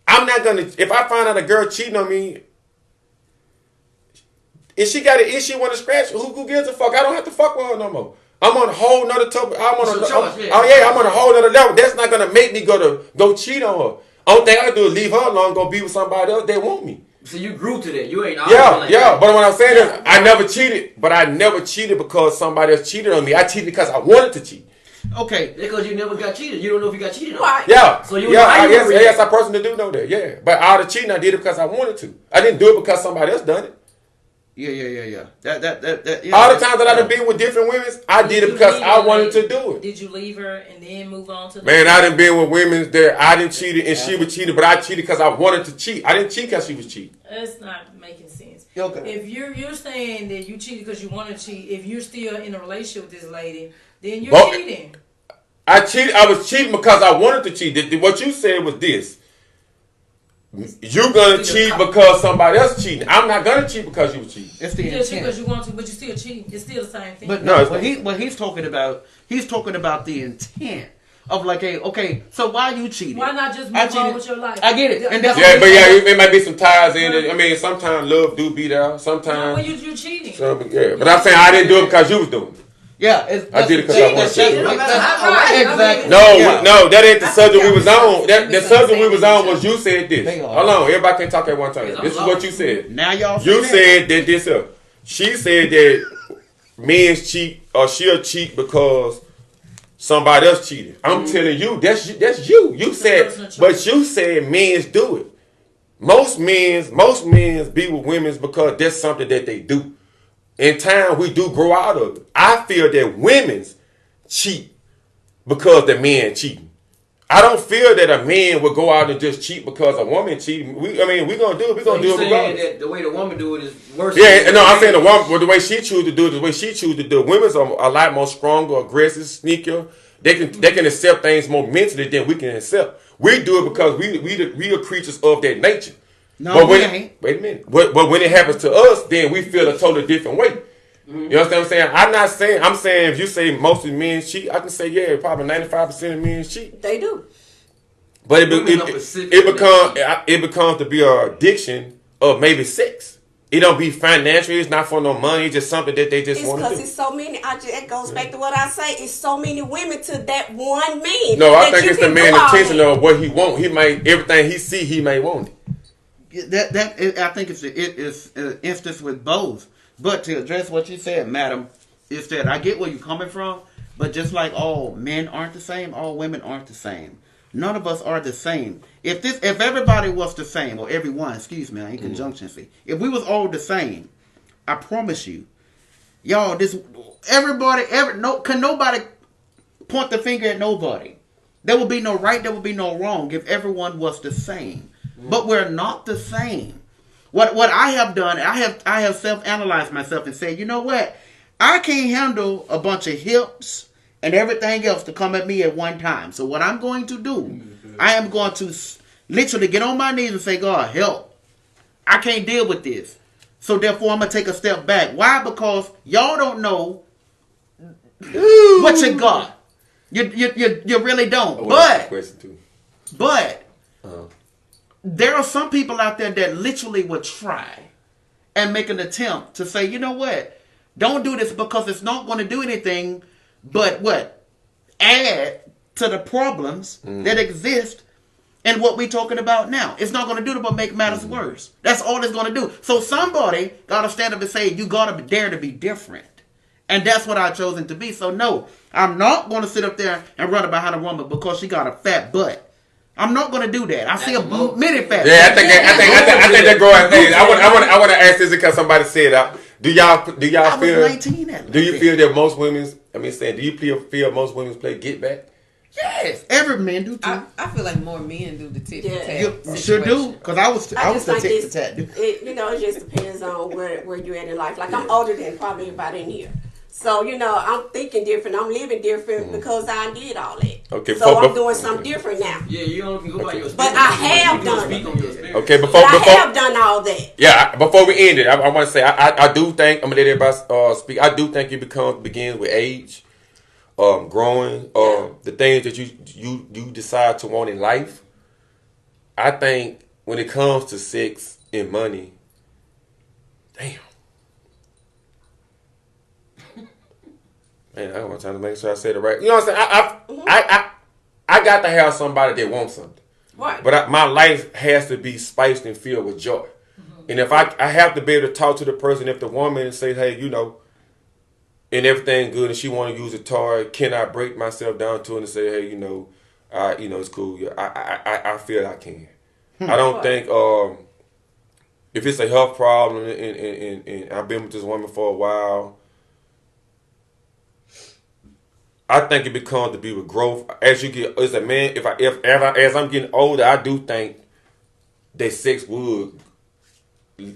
I'm not gonna. If I find out a girl cheating on me, if she got an issue want to scratch, who gives a fuck? I don't have to fuck with her no more. I'm on a whole nother topic. I'm on It's a your choice, yeah. oh yeah, I'm on a whole nother level. That's not gonna make me go cheat on her. Only thing I can do is leave her alone and go be with somebody else that want me. So you grew to that. You ain't always Yeah, like yeah. that. But what I'm saying is, I never cheated. But I never cheated because somebody else cheated on me. I cheated because I wanted to cheat. Okay. Because you never got cheated. You don't know if you got cheated on. Right. Yeah. So you yeah, know how you yes, react. yes, I personally do know that. Yeah. But all the cheating I did it because I wanted to. I didn't do it because somebody else done it. Yeah. That yeah, All the times that I done been with different women, I did it because I wanted to do it. Did you leave her and then move on to the Man, I done been with women that I didn't cheat and she was cheated, but I cheated because I wanted to cheat. I didn't cheat because she was cheating. That's not making sense. Okay. If you're saying that you cheated because you want to cheat, if you're still in a relationship with this lady, then you're Well, cheating. I cheated. I was cheating because I wanted to cheat. What you said was this. You're gonna cheat because somebody else cheating. I'm not gonna cheat because you was cheating. It's the You just cheat because intent. you want to, but you still cheating. It's still the same thing. But No, no, it's what not. he's talking about the intent of like, hey, okay, so why you cheating? Why not just I move cheated. on with your life? I get it, and that's Yeah, but yeah, it might be some ties in it. I mean, sometimes love do be there. No, Sometimes, when you cheating. yeah. But I'm saying I didn't do it because you was doing it. Yeah, I did it 'cause I wanted to. Exactly. No, Yeah. no, that ain't the subject we was on. That- The subject we was on was you said this. They are. Hold on, everybody can talk at one time. Yes, I'm This is what you said. Now y'all You that. said that this. She said that men cheat or she'll cheat because somebody else cheated. I'm telling you, that's you. You said, personal choice. but you said men's do it. Most men's be with women's because that's something that they do. In time, we do grow out of it. I feel that women's cheat because the men cheating. I don't feel that a man would go out and just cheat because a woman cheating. We gonna do it. We gonna do You it saying regardless. that the way the woman do it is worse? Yeah, no, I'm saying the woman, well, the way she choose to do it, the way she choose to do it. Women's are a lot more stronger, aggressive, sneakier. They can accept things more mentally than we can accept. We do it because we are creatures of that nature. No, but we when ain't. wait a minute. But when it happens to us, then we feel a totally different way. You understand what I'm saying? I'm saying if you say most of the men cheat, I can say yeah, probably 95% of men cheat. They do. But Women are specific. it becomes to be an addiction of maybe sex. It don't be financial. It's not for no money. It's just something that they just It's want to because do. it's so many. It goes back to what I say. It's so many women to that one man. No, I that think you it's the can man do all intention that. of what he want. He might everything he see, he may want it. I think it's an instance with both. But to address what you said, madam, is that I get where you're coming from, but just like all men aren't the same, all women aren't the same. None of us are the same. If everybody was the same, or everyone, excuse me, in conjunction, if we was all the same, I promise you, y'all, can nobody point the finger at nobody. There will be no right, there will be no wrong if everyone was the same. But we're not the same. What I have done, I have self-analyzed myself and said, you know what? I can't handle a bunch of hips and everything else to come at me at one time. So what I'm going to do, I am going to literally get on my knees and say, God, help. I can't deal with this. So therefore, I'm going to take a step back. Why? Because y'all don't know what you got. You really don't. But there are some people out there that literally would try and make an attempt to say, you know what? Don't do this because it's not going to do anything but what? Add to the problems that exist and what we're talking about now. It's not going to do it but make matters worse. That's all it's going to do. So somebody got to stand up and say, you got to dare to be different. And that's what I've chosen to be. So no, I'm not going to sit up there and run behind a woman because she got a fat butt. I'm not going to do that. I see many fat. Yeah, I think that growing thing. I want to ask this because somebody said, do y'all I was feel? 19 at Do you feel that most women's? Do you feel most women's play get back? Yes, every man do too. I feel like more men do the tit for Yeah. tat. You sure do, because I was just the think tit for tat dude. it just depends on where you're at in life. Like I'm older than probably everybody in here. So, I'm thinking different. I'm living different because I did all that. Okay, so I'm doing something different now. Yeah, you don't can go by your experience. But I have You can done speak it. on your experience. Okay, But I have done all that. Yeah, before we end it, I want to say I do think I'm gonna let everybody speak. I do think it begins with age, growing, the things that you decide to want in life. I think when it comes to sex and money, damn. Man, I want to make sure I said it right. You know what I'm saying? I got to have somebody that wants something. Right. But my life has to be spiced and filled with joy. And if I have to be able to talk to the person, if the woman and say, hey, and everything good, and she want to use a toy, can I break myself down to it and say, hey, it's cool. Yeah, I feel I can. I don't think if it's a health problem and I've been with this woman for a while, I think it becomes to be with growth as you get as a man. As I'm getting older, I do think that sex would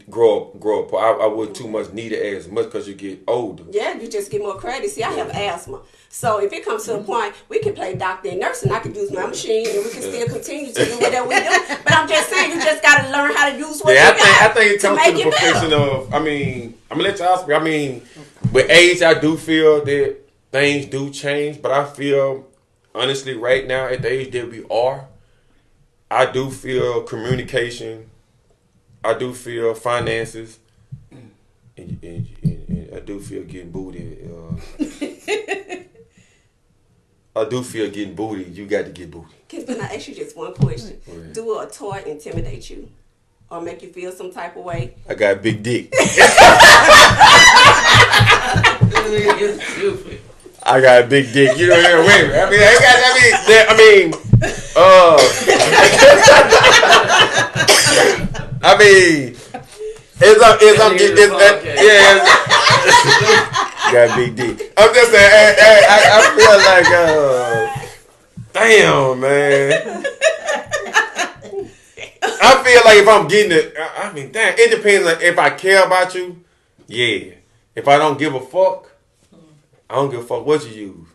grow up. I wouldn't too much need it as much because you get older. Yeah, you just get more credit. See, I have asthma. So if it comes to a point, we can play doctor and nurse, and I can use my machine, and we can still continue to do whatever we do. But I'm just saying, you just got to learn how to use what you got. I think it comes to the make it profession better. of, I'm going to let y'all speak. With age, I do feel that things do change, but I feel, honestly, right now, at the age that we are, I do feel communication, I do feel finances, and I do feel getting booty. I do feel getting booty. You got to get booty. Can I ask you just one question? Right. Do a toy intimidate you or make you feel some type of way? I got a big dick. I got a big dick. You know what I mean? As I'm getting this, got a big dick. I'm just saying, I feel like, damn, man. I feel like if I'm getting it, damn, it depends on if I care about you, yeah. If I don't give a fuck, I don't give a fuck what you use.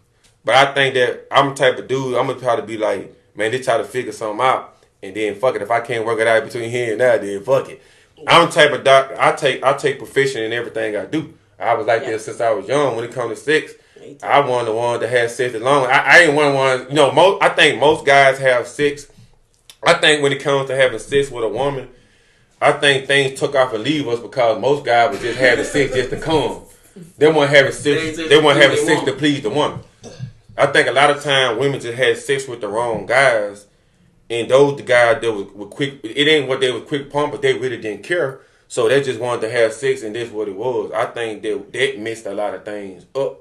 But I think that I'm the type of dude, I'm going to try to be like, man, they try to figure something out, and then fuck it. If I can't work it out between here and there, then fuck it. I'm the type of doctor, I take profession in everything I do. I was like that since I was young. When it comes to sex, I wasn't the one that had sex as long. I ain't one, I think most guys have sex. I think when it comes to having sex with a woman, I think things took off and leave us because most guys was just having sex just to come. They weren't having sex. They weren't having sex to please the woman. I think a lot of times women just had sex with the wrong guys, and those the guys that were quick. It ain't what they was quick pump, but they really didn't care. So they just wanted to have sex, and that's what it was. I think that messed a lot of things up.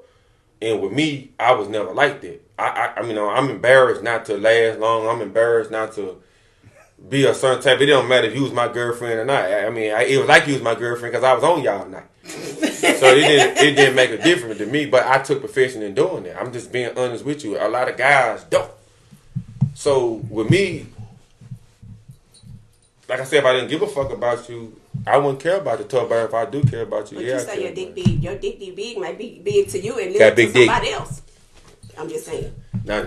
And with me, I was never like that. I'm embarrassed not to last long. I'm embarrassed not to be a certain type. It don't matter if you was my girlfriend or not. It was like you was my girlfriend because I was on y'all night. So it didn't make a difference to me. But I took profession in doing that. I'm just being honest with you. A lot of guys don't. So with me, like I said, if I didn't give a fuck about you, I wouldn't care about the tough bear. If I do care about you, But yeah. you I say care your dick about you. big. Your dick big might be big to you and Got little big to somebody dick. else. I'm just saying. Nah,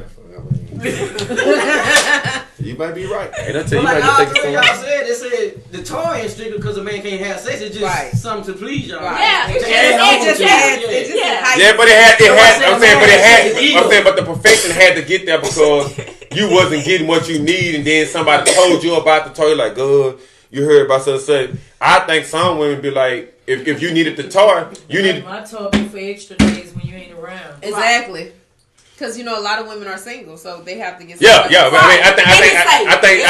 you might be right. And I tell you, But you like might all just three take of y'all some. said, they said the toy ain't strictly because a man can't have sex. It's just Right. something to please y'all. Right. Yeah, To it's add on just to adds- it. it just Yeah. Yeah, but I'm saying, But but the perfection had to get there because you wasn't getting what you need, and then somebody told you about the toy, like, good, you heard about such. I think some women be like, if you needed the toy, you need. My toy be for extra days when you ain't around. Exactly. Because a lot of women are single, so they have to get. Yeah, somebody- yeah. But I think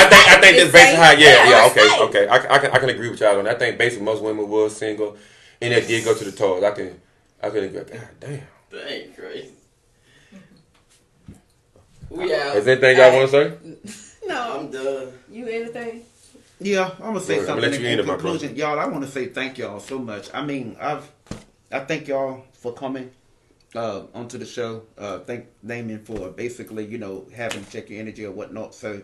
It's that's basically how. safe. Yeah. It's safe. Okay. I can agree with y'all on that. I think basically most women was single, and they did go to the toys. I can agree. God damn. That ain't crazy. We out. Is there anything y'all want to say? No, I'm done. you anything? Yeah, I'm gonna say I'ma something let you in end it, my conclusion. Y'all, I want to say thank y'all so much. I thank y'all for coming onto the show. Thank Damien for basically, having to check your energy or whatnot. So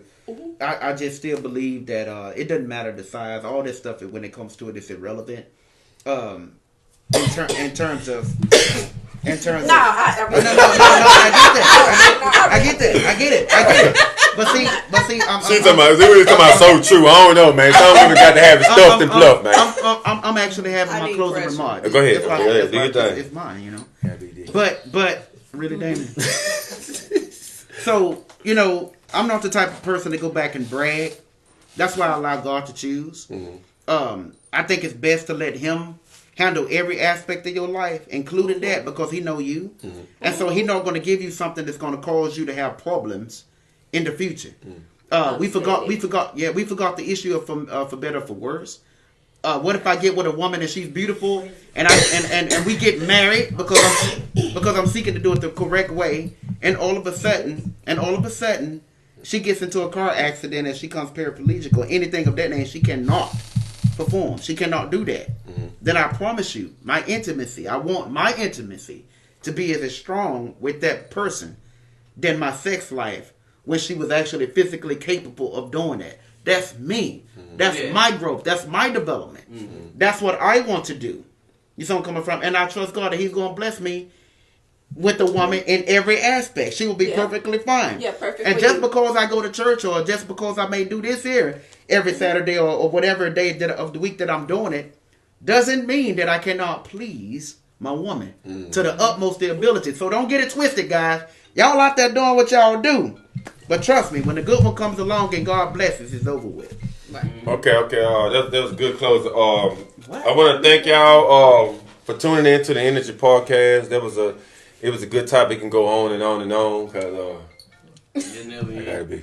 I just still believe that it doesn't matter the size. All this stuff, when it comes to it, is irrelevant. In terms of. No, I get that. But see, She talking about so true. I don't know, man. Some women got to have it stuffed and fluff, man. I'm actually having I my need closing pressure. remarks. Go ahead. That's why- Go ahead. that's Do why your thing. It's mine, But really, Damon. So I'm not the type of person to go back and brag. That's why I allow God to choose. Mm-hmm. I think it's best to let Him handle every aspect of your life, including that, because He know you, and so He's not going to give you something that's going to cause you to have problems in the future. we forgot the issue of for better or for worse. What if I get with a woman and she's beautiful and and we get married because I'm seeking to do it the correct way, and all of a sudden she gets into a car accident and she comes paraplegic or anything of that name, she cannot perform. She cannot do that. Mm-hmm. Then I promise you, I want my intimacy to be as strong with that person than my sex life when she was actually physically capable of doing that. That's me. Mm-hmm. That's my growth. That's my development. Mm-hmm. That's what I want to do. You see where I'm coming from? And I trust God that He's going to bless me with a woman in every aspect. She will be perfectly fine. Yeah, perfect. And just because I go to church, or just because I may do this here every Saturday or whatever day of the week that I'm doing it, doesn't mean that I cannot please my woman to the utmost ability. So don't get it twisted, guys. Y'all out there doing what y'all do. But trust me, when the good one comes along and God blesses, it's over with. Okay. That was a good close. I want to thank y'all for tuning in to the Energy Podcast. It was a good topic. It can go on and on and on because I gotta be.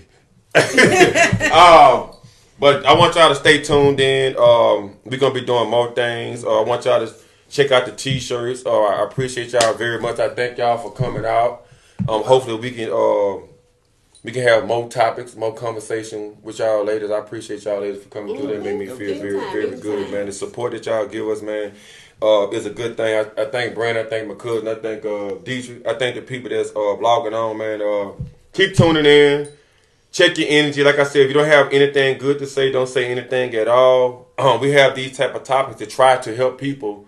But I want y'all to stay tuned in. We're gonna be doing more things. I want y'all to check out the T-shirts. I appreciate y'all very much. I thank y'all for coming out. Hopefully we can have more topics, more conversation with y'all ladies. I appreciate y'all ladies for coming through. That made me feel very, very good, man. The support that y'all give us, man, is a good thing. I thank Brandon, I thank my cousin, I thank Dietrich, I thank the people that's blogging on, man. Keep tuning in. Check your energy. Like I said, if you don't have anything good to say, don't say anything at all. We have these type of topics to try to help people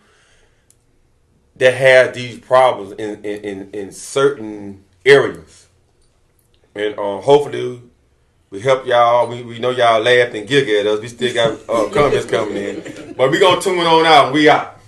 that have these problems in certain areas. And hopefully we help y'all. We know y'all laugh and giggle at us. We still got comments coming in. But we going to tune on out. We out.